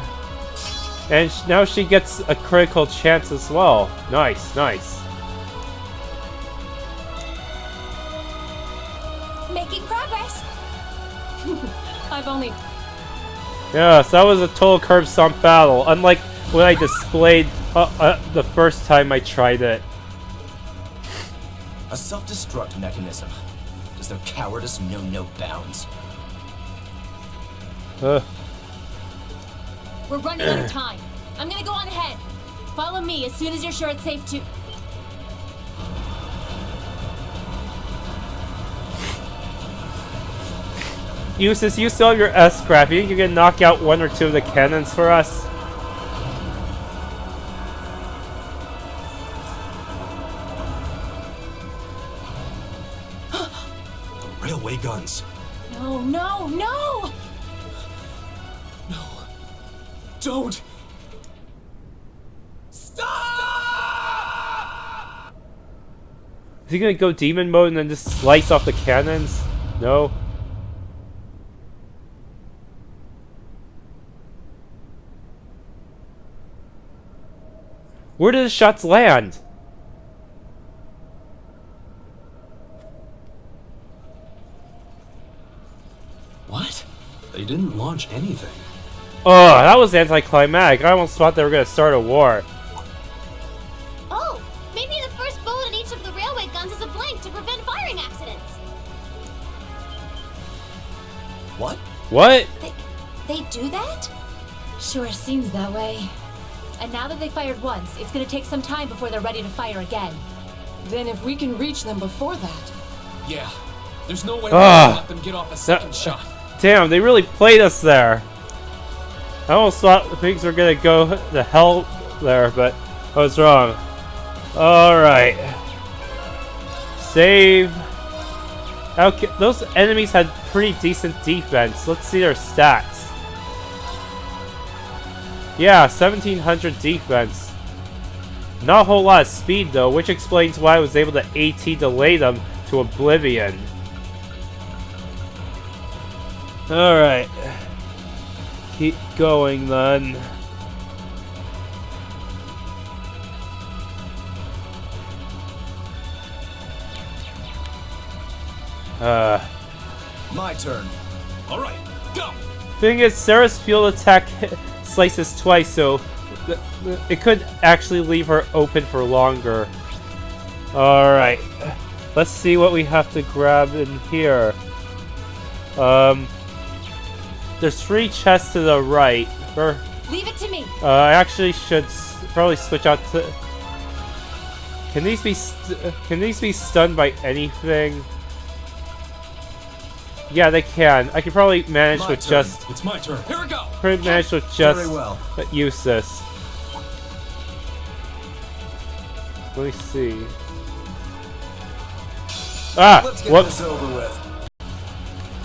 And now she gets a critical chance as well. Nice, nice. Making progress. I've only... Yes, that was a total curb stomp battle. Unlike when I displayed the first time I tried it. A self-destruct mechanism. Does their cowardice know no bounds? We're running out of time. I'm gonna go on ahead. Follow me as soon as you're sure it's safe to... Eustace, you still have your S-Craft. You think you can knock out 1 or 2 of the cannons for us? Railway guns. No, no, no! No. Don't. Stop! Is he gonna go demon mode and then just slice off the cannons? No? Where did the shots land? What? They didn't launch anything. Oh, that was anticlimactic. I almost thought they were gonna start a war. Oh, maybe the first bullet in each of the railway guns is a blank to prevent firing accidents. What? What? They do that? Sure seems that way. And now that they fired once, it's gonna take some time before they're ready to fire again. Then if we can reach them before that... Yeah. There's no way we can let them get off a second shot. Damn, they really played us there. I almost thought things were gonna go to hell there, but I was wrong. Alright. Save. Okay, those enemies had pretty decent defense. Let's see their stats. Yeah, 1700 defense. Not a whole lot of speed though, which explains why I was able to AT delay them to oblivion. Alright. Keep going then. My turn. All right, go. Thing is, Sarah's field attack slices twice, so it could actually leave her open for longer. Alright. Let's see what we have to grab in here. There's 3 chests to the right. Leave it to me. I actually should probably switch out to... Can these be stunned by anything? Yeah, they can. I can probably manage My with turn. just... It's my turn. Here we go. Probably manage with just... Very well. Use this. Let me see. Ah! Let's get Whoops. this over with.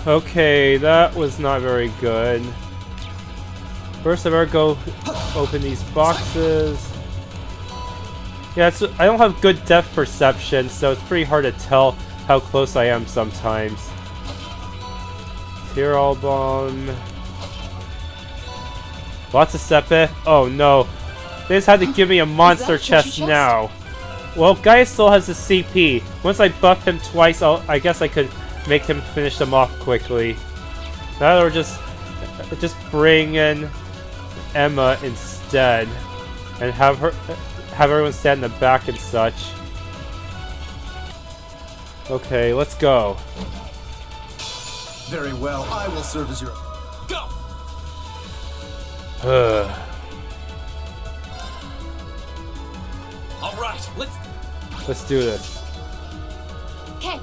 Okay, that was not very good. First, I better go open these boxes. Yeah, I don't have good depth perception, so it's pretty hard to tell how close I am sometimes. Hero bomb. Lots of Sepe. Oh no. They just had to give me a monster chest now. Well, Gaia still has the CP. Once I buff him twice, I guess I could make him finish them off quickly. Now we're just bring in Emma instead, and have everyone stand in the back and such. Okay, let's go. Very well. I will serve as your... Go. All right, Let's do this. Okay.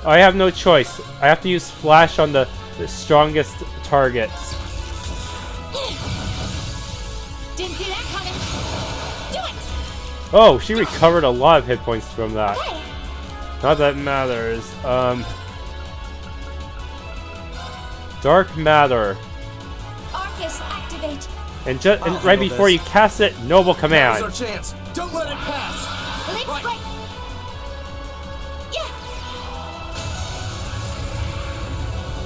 I have no choice. I have to use Flash on the strongest targets. Didn't see that coming. Do it. Oh, she recovered a lot of hit points from that. Not that it matters. Dark Matter. ARCUS, activate. And right before you cast it, Noble Command. Now's our chance. Don't let it pass. Right. Yeah.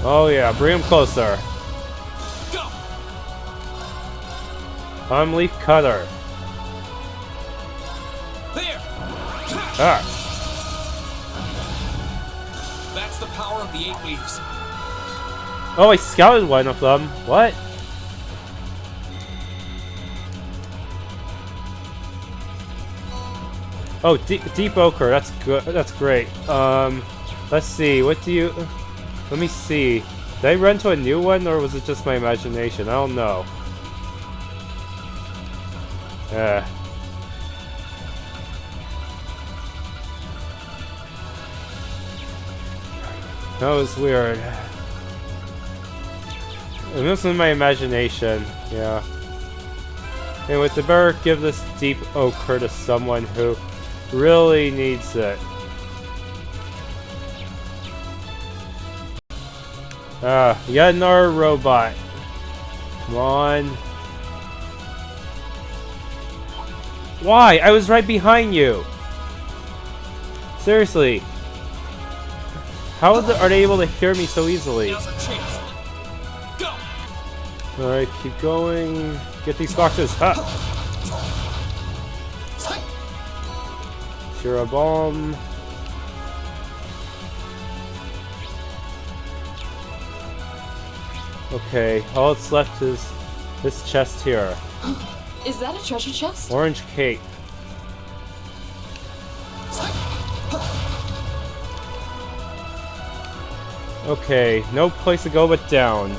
Oh yeah, bring him closer. go. Leaf Cutter. There. Ah. That's the power of the 8 leaves. Oh, I scouted one of them. What? Oh, deep ochre. That's good. That's great. Let's see. What do you? Let me see. Did I run to a new one, or was it just my imagination? I don't know. Yeah. That was weird. And this is my imagination. Yeah. Anyway, I better give this deep ochre to someone who really needs it. Yet another robot. Come on. Why? I was right behind you. Seriously. How are they able to hear me so easily? Now's our chance. Go. Alright, keep going. Get these boxes. Ha! Tira bomb. Okay, all that's left is this chest here. Is that a treasure chest? Orange cape. Okay, no place to go but down.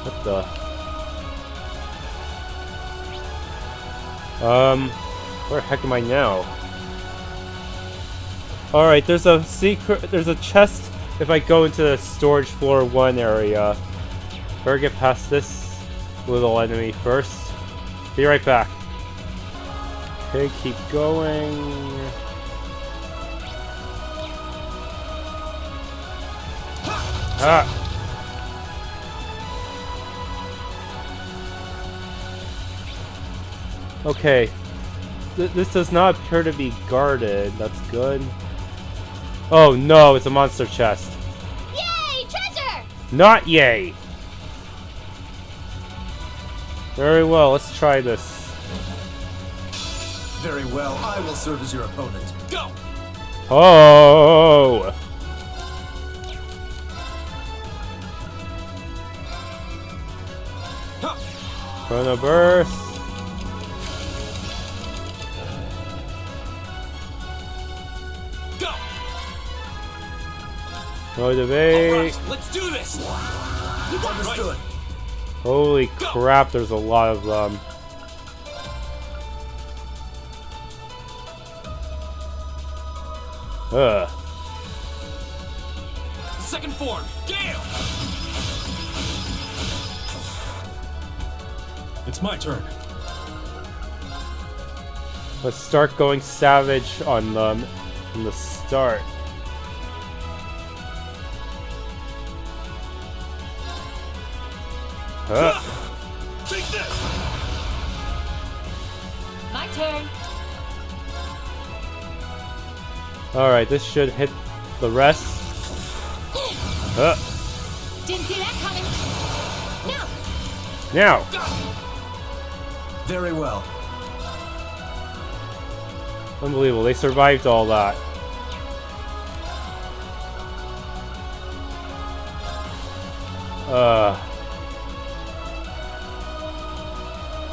What the? Where the heck am I now? Alright, there's a secret, there's a chest if I go into the storage floor 1 area. Better get past this little enemy first. Be right back. Okay, keep going. Ah! Okay. This does not appear to be guarded. That's good. Oh no, it's a monster chest. Yay, treasure! Not yay! Very well, let's try this. Very well, I will serve as your opponent. Go! Oh! Chrono burst. Go! Motivate. Right, let's do this! You understood. Holy crap, there's a lot of them. Second form, Gale! It's my turn. Let's start going savage on them from the start. Take this! My turn. Alright, this should hit the rest. Didn't see that coming. Now! Very well. Unbelievable, they survived all that.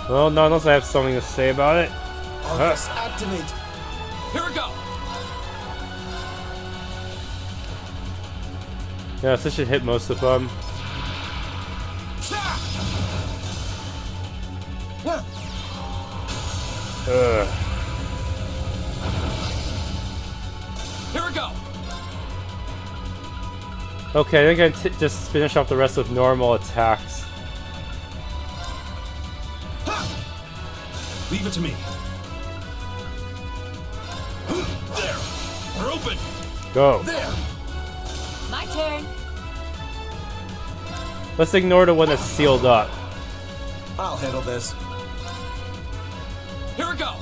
Well, not unless I have something to say about it. ARCUS, activate! Here we go! Yes, this should hit most of them. Here we go! Okay, I think I just finish off the rest with normal attacks. Leave it to me. There! We're open! Go. There! My turn. Let's ignore the one that's sealed up. I'll handle this. Here we go!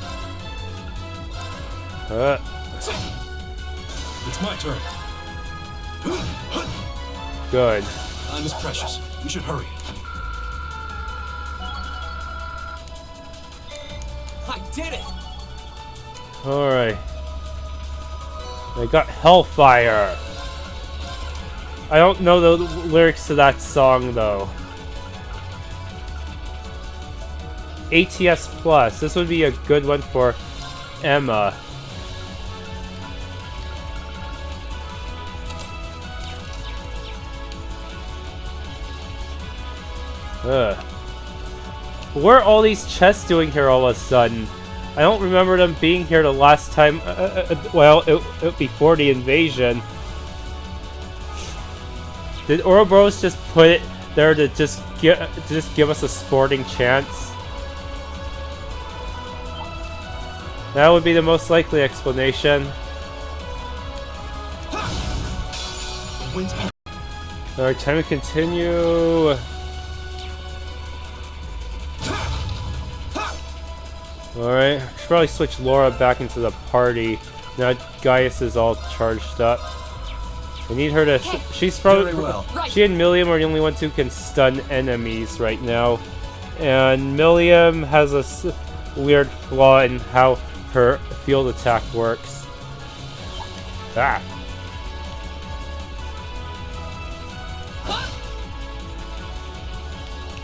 It's my turn. Good. Time is precious. We should hurry. I did it! Alright. I got Hellfire. I don't know the lyrics to that song though. ATS Plus. This would be a good one for Emma. What are all these chests doing here all of a sudden? I don't remember them being here the last time. Well, it before the invasion. Did Ouroboros just put it there to just give us a sporting chance? That would be the most likely explanation. Alright, time to continue. Alright, should probably switch Laura back into the party. Now Gaius is all charged up. I need her to... She's probably... She and Milliam are the only ones who can stun enemies right now. And Milliam has a weird flaw in how her field attack works. Ah!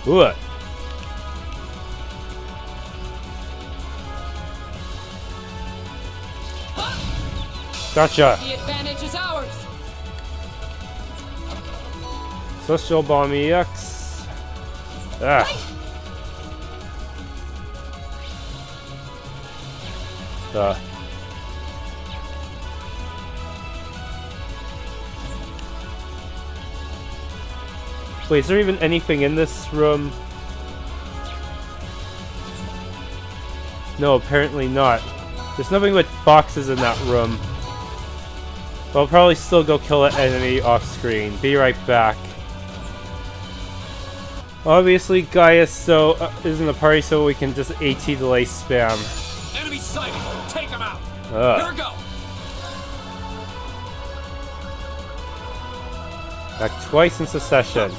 Ooh! Gotcha! The advantage is ours! Social Bomb EX. Ah! Wait, is there even anything in this room? No, apparently not. There's nothing but boxes in that room. But I'll probably still go kill an enemy off screen. Be right back. Obviously, Gaius is in the party, so we can just AT delay spam. Enemy sighted! Take him out! Ugh. Here we go! Back twice in succession.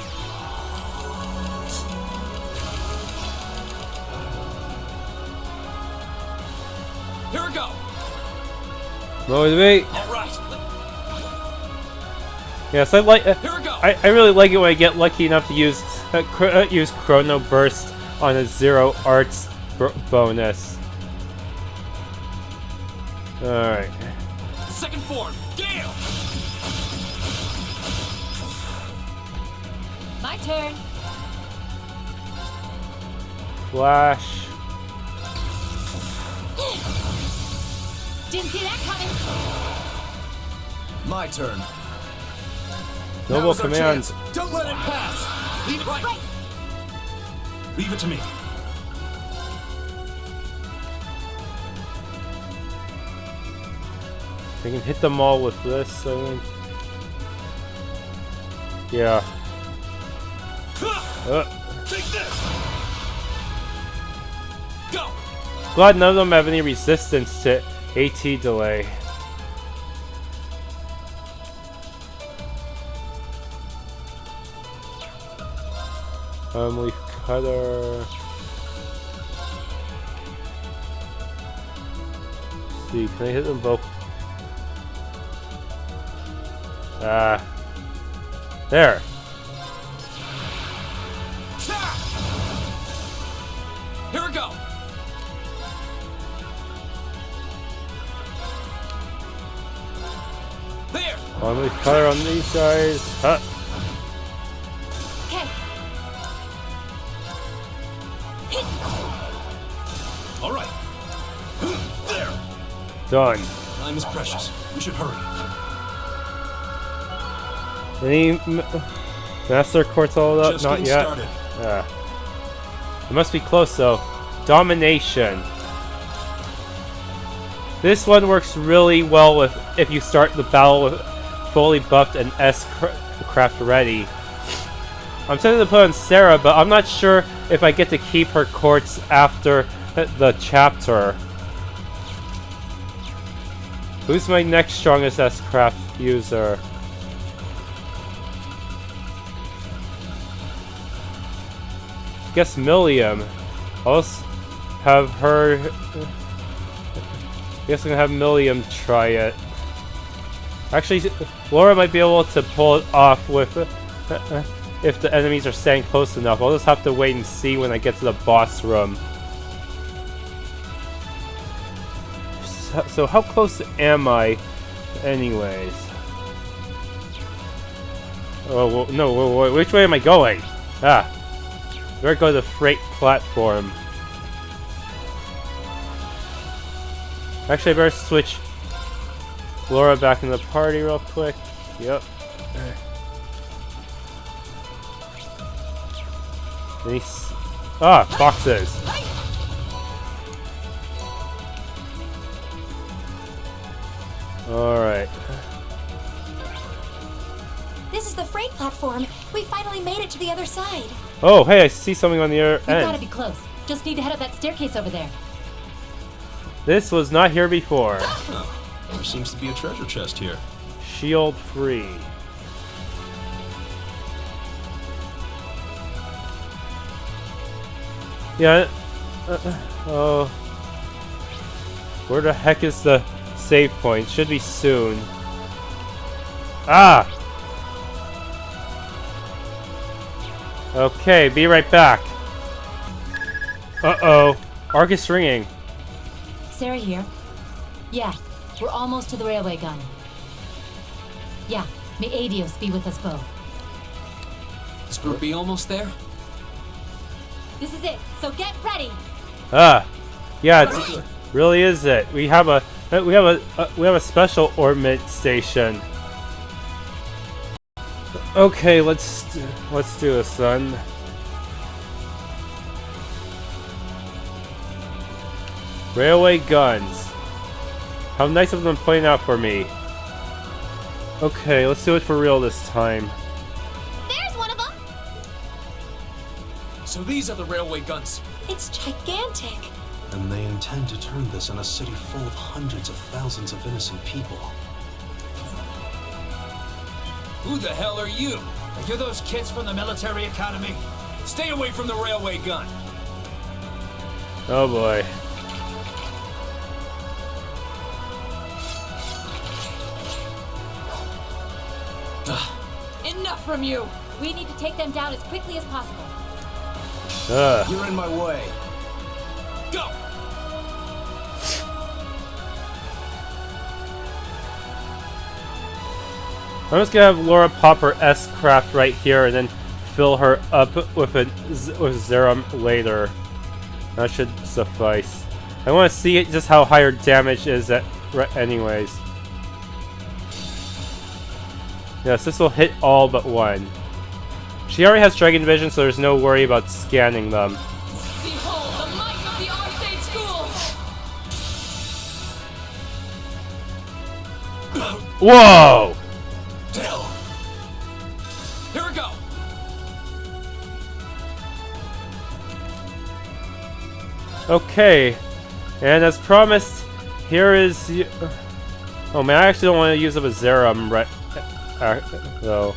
Here we go! Motivate. Alright! Yes, I like. Here we go! I really like it when I get lucky enough to use Chrono Burst on a 0 arts bonus. Alright. Second form! Gale! My turn. Flash. Didn't see that coming. My turn. Noble Now's our command. chance. Don't let it pass! Leave it right! Leave it to me. I can hit them all with this, I think. Yeah. Take this! Go! Glad none of them have any resistance to AT delay. Leaf cutter. Let's see, can I hit them both? There. Here we go! There! Leaf cutter on these guys. Huh. Okay. Alright. There! Done. Time is precious. We should hurry. Any Master Quartz all up? Just Not getting yet. started. It must be close though. Domination. This one works really well with if you start the battle with fully buffed and S-craft ready. I'm tempted to put on Sarah, but I'm not sure if I get to keep her quartz after the chapter. Who's my next strongest S-craft user? Guess Milliam. I'll have her. I guess I'm gonna have Milliam try it. Actually, Laura might be able to pull it off with if the enemies are staying close enough. I'll just have to wait and see when I get to the boss room. So how close am I, anyways? Oh well, no! Which way am I going? Ah. Where go the freight platform? Actually, I better switch Laura back in the party real quick. Yep. Nice. Ah, boxes. Alright. This is the freight platform. We finally made it to the other side. Oh, hey, I see something on the other You end. gotta be close. Just need to head up that staircase over there. This was not here before. There seems to be a treasure chest here. Shield free. Yeah. Oh. Where the heck is the save point? Should be soon. Ah! Okay, be right back. Uh-oh. ARCUS ringing. Sarah here. Yeah, we're almost to the railway gun. Yeah, may Adios be with us both. Is Group B almost there? This is it, so get ready! Ah. Yeah, it really is it. We have a special orbment station. Okay, let's do this, son. Railway guns. How nice of them pointing out for me. Okay, let's do it for real this time. There's one of them. So these are the railway guns. It's gigantic. And they intend to turn this in a city full of hundreds of thousands of innocent people. Who the hell are you? Are you those kids from the military academy? Stay away from the railway gun. Oh boy. Enough from you! We need to take them down as quickly as possible. You're in my way. Go! I'm just gonna have Laura pop her S-craft right here and then fill her up with with Zerum later. That should suffice. I want to see just how high her damage is at anyways. Yes, this will hit all but one. She already has Dragon Vision, so there's no worry about scanning them. Behold the might of the R-Zephyranthes school! Whoa! Hell. Here we go. Okay, and as promised, here is. Oh man, I actually don't want to use up a Zerum right though.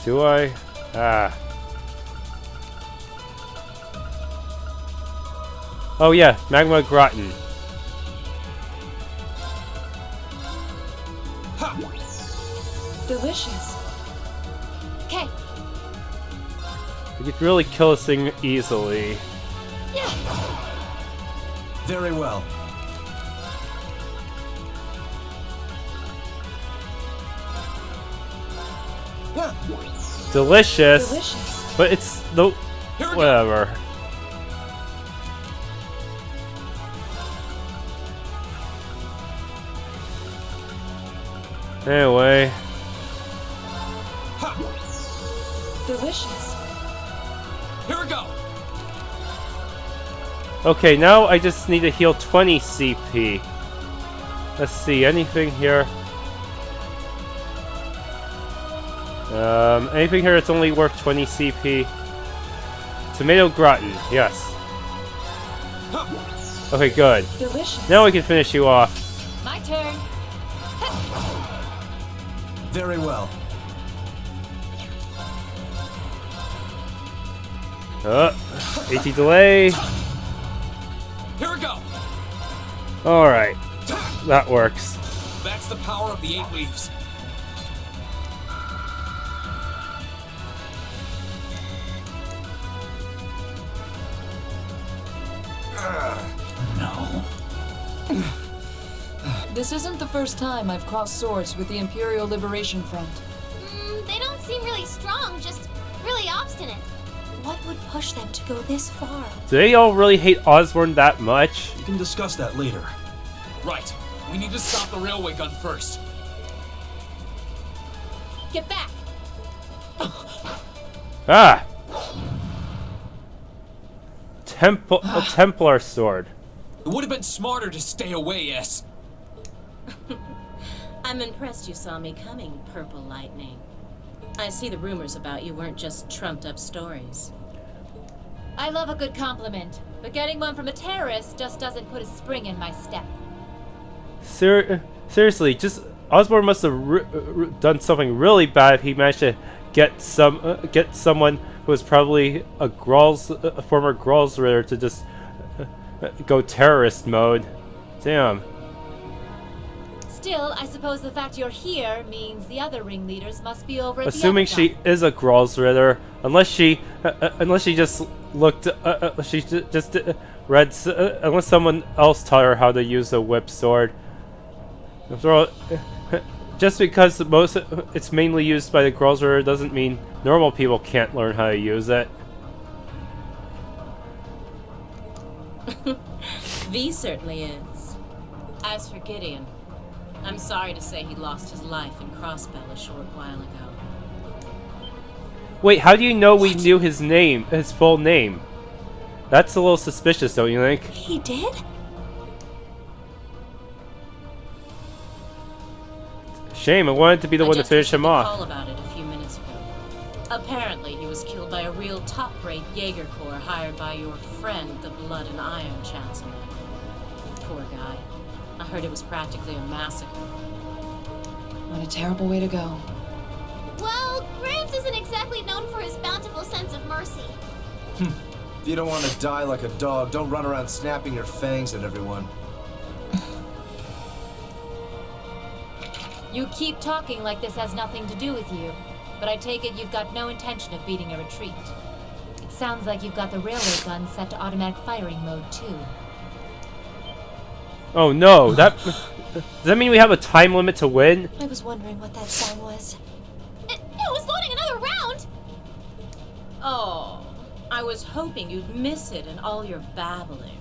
Do I? Ah. Oh yeah, Magma Gratin. Delicious. Okay. You could really kill this thing easily. Very well. Delicious. Delicious. But it's the whatever. Anyway. Delicious. Here we go. Okay, now I just need to heal 20 CP. Let's see, anything here? Anything here that's only worth 20 CP? Tomato gratin, yes. Okay, good. Delicious. Now we can finish you off. My turn. Very well. AT delay. Here we go. Alright. That works. That's the power of the 8 leaves. No. This isn't the first time I've crossed swords with the Imperial Liberation Front. They don't seem really strong, just really obstinate. What would push them to go this far? Do they all really hate Osborne that much? You can discuss that later. Right. We need to stop the railway gun first. Get back. Ah! A Templar sword. It would have been smarter to stay away, S. I'm impressed you saw me coming, Purple Lightning. I see the rumors about you weren't just trumped-up stories. I love a good compliment, but getting one from a terrorist just doesn't put a spring in my step. Seriously, just Osborne must have done something really bad if he managed to get someone who was probably a former Grolls Ritter to just go terrorist mode. Damn. Still, I suppose the fact you're here means the other ringleaders must be over at Assuming the other she is a Grolls Ritter, unless she just looked, she just read, unless someone else taught her how to use a whip sword. After all, just because it's mainly used by the Grolls Ritter doesn't mean normal people can't learn how to use it. V certainly is. As for Gideon, I'm sorry to say he lost his life in Crosspell a short while ago. Wait, how do you know we knew his name, his full name? That's a little suspicious, don't you think? He did? Shame, I wanted to be the one to finish him off. Call about it a few minutes ago. Apparently, he was killed by a real top-rate Jaeger Corps hired by your friend, the Blood and Iron Chancellor. Poor guy. I heard it was practically a massacre. What a terrible way to go. Well, Gramps isn't exactly known for his bountiful sense of mercy. If you don't want to die like a dog, don't run around snapping your fangs at everyone. You keep talking like this has nothing to do with you, but I take it you've got no intention of beating a retreat. It sounds like you've got the railway gun set to automatic firing mode, too. Oh no, does that mean we have a time limit to win? I was wondering what that sound was. It was loading another round! Oh, I was hoping you'd miss it in all your babbling.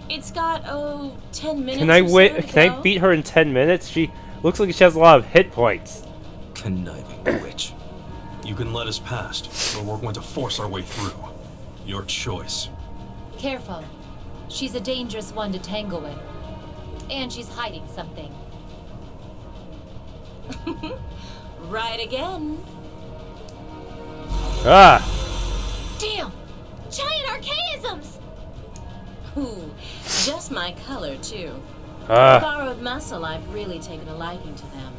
It's got, 10 minutes Can I or so win? to Can I go. beat her in 10 minutes? She looks like she has a lot of hit points. Conniving witch. You can let us past, or we're going to force our way through. Your choice. Careful. She's a dangerous one to tangle with. And she's hiding something. Right again. Ah! Damn! Giant archaisms! Ooh, just my color, too. Ah. Borrowed muscle, I've really taken a liking to them.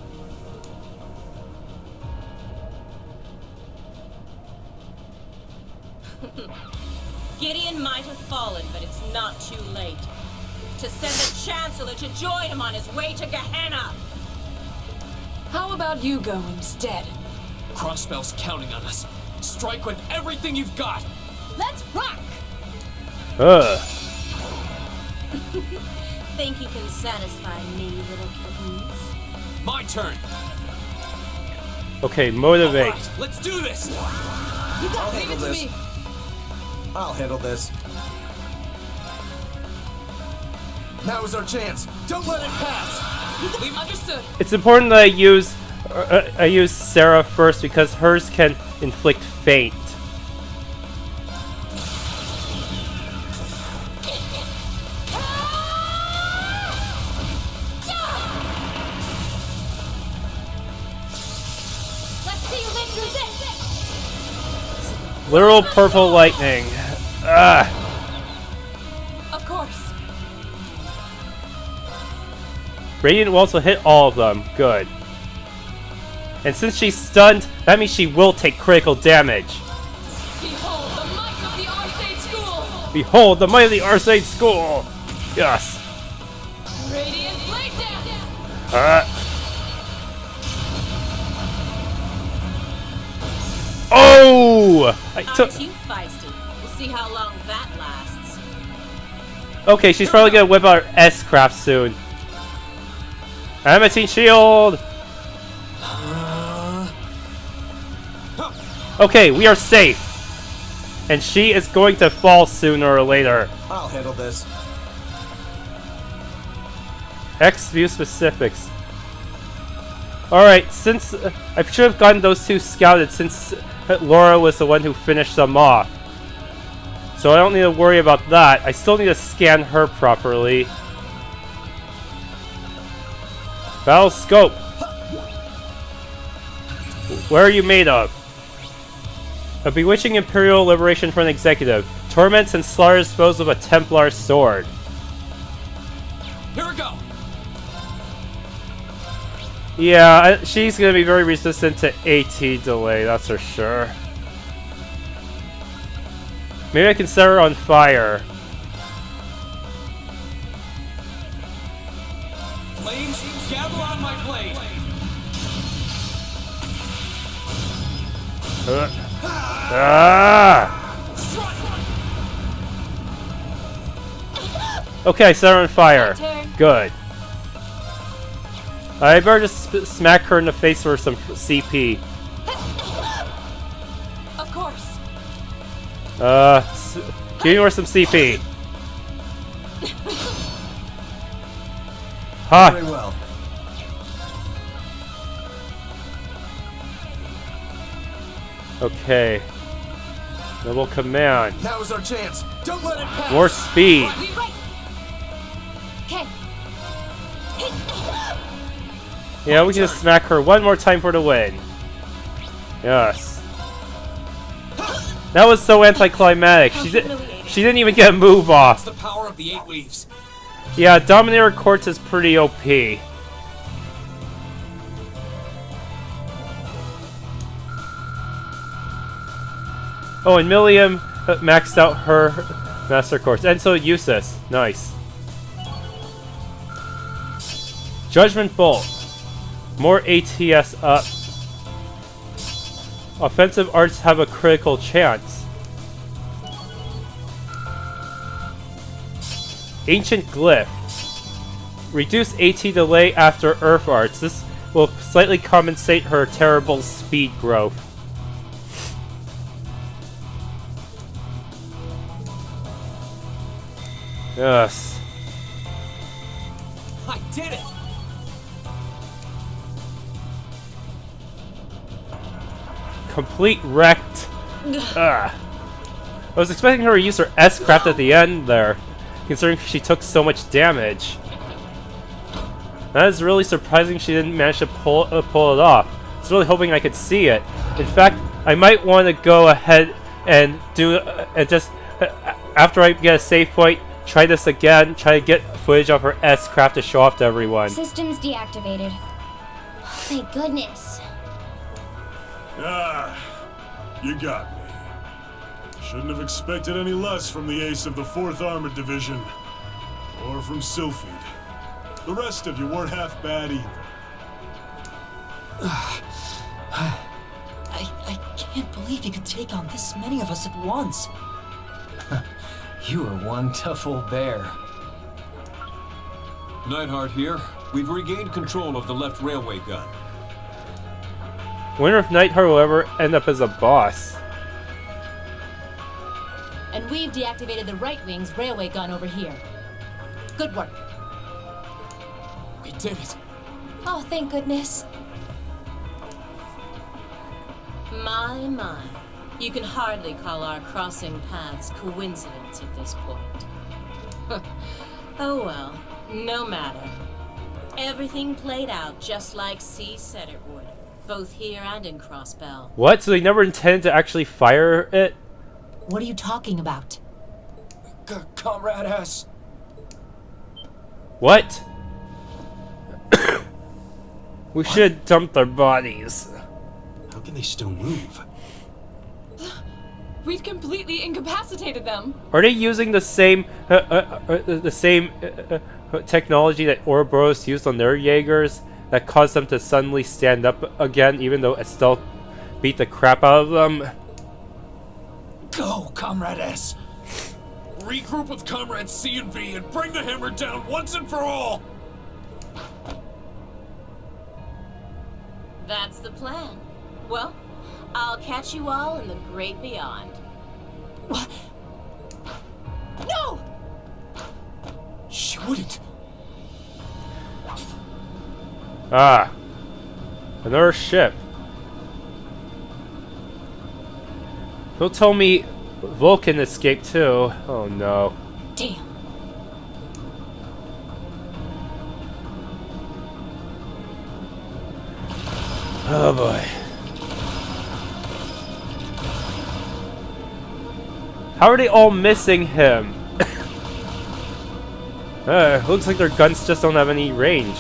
Gideon might have fallen, but it's not too late. To send the Chancellor to join him on his way to Gehenna! How about you go instead? Crossbell's counting on us. Strike with everything you've got. Let's rock! Think you can satisfy me, little kittens? My turn. Okay, motivate. All right, let's do this. You I'll got leave handle it to this. me. I'll handle this. Now is our chance. Don't let it pass. We've understood. It's important that I use Sarah first because hers can inflict fate. Let's see you live through this! Literal purple lightning. Ah. Of course. Radiant will also hit all of them. Good. And since she's stunned, that means she will take critical damage. Behold the might of the Arcade School! Behold the might of the Arcade School! Yes. Radiant Blade Dance! Oh! I took. Aren't you feisty? We'll see how long that lasts. Okay, she's probably gonna whip out her S-craft soon. Adamantine shield! Okay, we are safe. And she is going to fall sooner or later. I'll handle this. X view specifics. Alright, since I should have gotten those two scouted since Laura was the one who finished them off. So I don't need to worry about that. I still need to scan her properly. Battle scope. Where are you made of? A bewitching imperial liberation for an executive. Torments and slaughter disposed of a Templar sword. Here we go. Yeah, she's gonna be very resistant to AT delay, that's for sure. Maybe I can set her on fire. Flames, gather on my blade. Okay, I set her on fire. Good. I better just smack her in the face for some CP. Of course. Give me some CP. Ha! Very well. Okay. Noble command. Now is our chance. Don't let it pass. More speed. Okay. Yeah, we can just smack her one more time for the win. Yes. That was so anticlimactic. She didn't even get a move off. That's the power of the 8 leaves. Yeah, Dominator Quartz is pretty OP. Oh, and Milliam maxed out her Master Quartz, and so Eustace. Nice. Judgment Bolt. More ATS up. Offensive arts have a critical chance. Ancient Glyph. Reduce AT delay after Earth Arts. This will slightly compensate her terrible speed growth. Yes. I did it! Complete wrecked. I was expecting her to use her S-craft at the end there, considering she took so much damage. That is really surprising she didn't manage to pull it off. I was really hoping I could see it. In fact, I might want to go ahead and do just after I get a save point, try this again, try to get footage of her S-craft to show off to everyone. Systems deactivated. Thank goodness. Ah, you got me. Shouldn't have expected any less from the ace of the 4th Armored Division. Or from Sylphid. The rest of you weren't half bad either. I can't believe you could take on this many of us at once. You are one tough old bear. Neidhart here. We've regained control of the left railway gun. Wonder if Neidhart will ever end up as a boss. And we've deactivated the right wing's railway gun over here. Good work. We did it. Oh, thank goodness. My. You can hardly call our crossing paths coincidence at this point. Oh well, no matter. Everything played out just like C said it would, both here and in Crossbell. What? So they never intended to actually fire it? What are you talking about? Comrade S. What? We should dump their bodies. How can they still move? We've completely incapacitated them. Are they using the same technology that Ouroboros used on their Jaegers that caused them to suddenly stand up again, even though it still beat the crap out of them? Go, Comrade S. Regroup with Comrades C and B and bring the hammer down once and for all! That's the plan. Well, I'll catch you all in the great beyond. What? No! She wouldn't. Ah. Another ship. Don't tell me Vulcan escaped too. Oh no. Damn. Oh boy. How are they all missing him? Looks like their guns just don't have any range.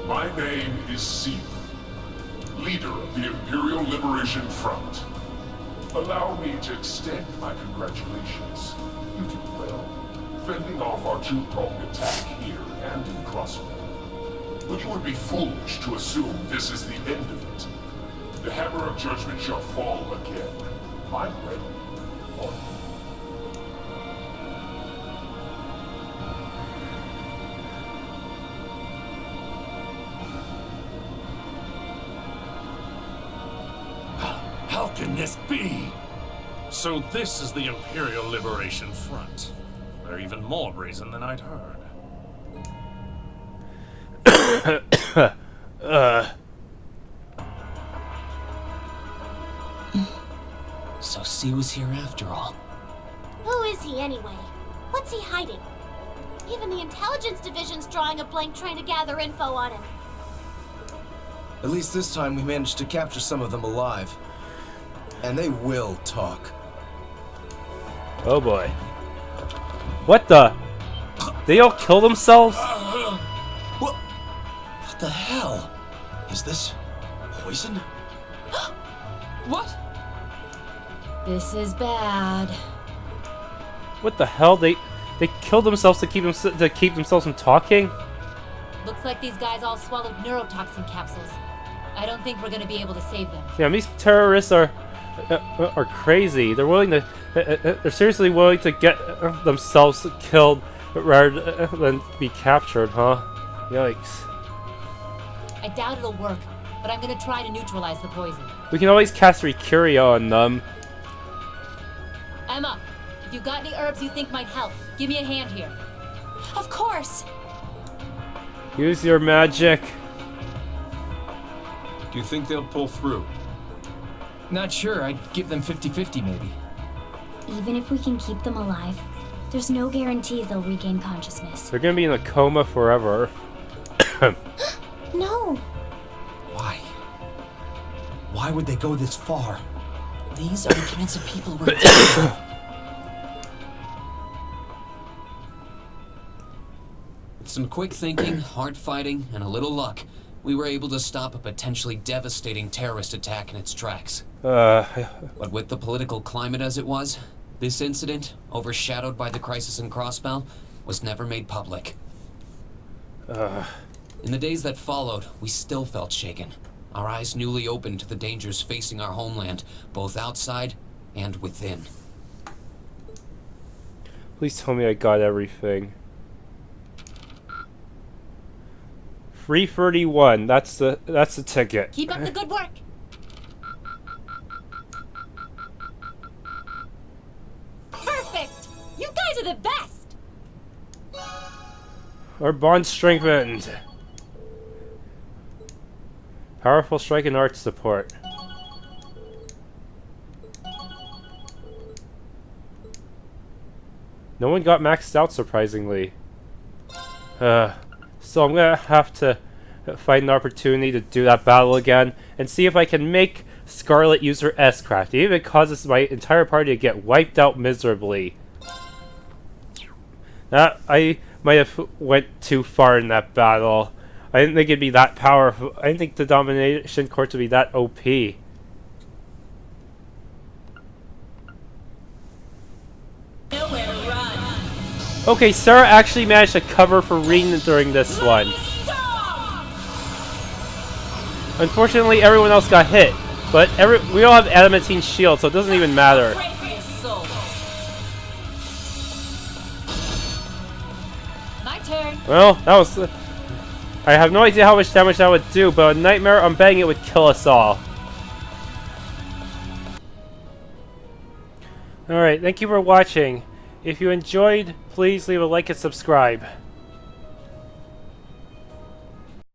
My name is Seed, leader of the Imperial Liberation Front. Allow me to extend my congratulations. You did well, fending off our two-pronged attack here and in Crossbell. But you would be foolish to assume this is the end of it. The hammer of judgment shall fall again. I'm ready. On you. How can this be? So this is the Imperial Liberation Front. They're even more brazen than I'd heard. So C was here after all. Who is he anyway? What's he hiding? Even the intelligence division's drawing a blank trying to gather info on him. At least this time we managed to capture some of them alive. And they will talk. Oh boy. What the? They all kill themselves? What the hell? Is this poison? What? This is bad. What the hell? They killed themselves to keep themselves from talking? Looks like these guys all swallowed neurotoxin capsules. I don't think we're gonna be able to save them. Yeah, these terrorists are crazy. They're willing to. They're seriously willing to get themselves killed rather than be captured, huh? Yikes. I doubt it'll work, but I'm gonna try to neutralize the poison. We can always cast Recuria on them. Emma, if you got any herbs you think might help, give me a hand here. Of course. Use your magic. Do you think they'll pull through? Not sure. I'd give them 50-50 maybe. Even if we can keep them alive, there's no guarantee they'll regain consciousness. They're gonna be in a coma forever. No. Why? Why would they go this far? These are the kinds of people we're dealing with. With some quick thinking, hard fighting, and a little luck, we were able to stop a potentially devastating terrorist attack in its tracks. But with the political climate as it was, this incident, overshadowed by the crisis in Crossbell, was never made public. In the days that followed, we still felt shaken, our eyes newly opened to the dangers facing our homeland, both outside and within. Please tell me I got everything. 331. That's the ticket. Keep up the good work. Perfect. You guys are the best. Our bond strengthened. Powerful strike and art support. No one got maxed out, surprisingly. So I'm gonna have to find an opportunity to do that battle again and see if I can make Scarlet use her S-Craft, even if it causes my entire party to get wiped out miserably. I might have went too far in that battle. I didn't think it'd be that powerful. I didn't think the Domination Quartz would be that OP. Nowhere to run. Okay, Sarah actually managed to cover for Rin during this one. Unfortunately, everyone else got hit, but we all have adamantine shield, so it doesn't even matter. My turn. Well, that was... I have no idea how much damage that would do, but a nightmare, I'm betting it would kill us all. Alright, thank you for watching. If you enjoyed, please leave a like and subscribe.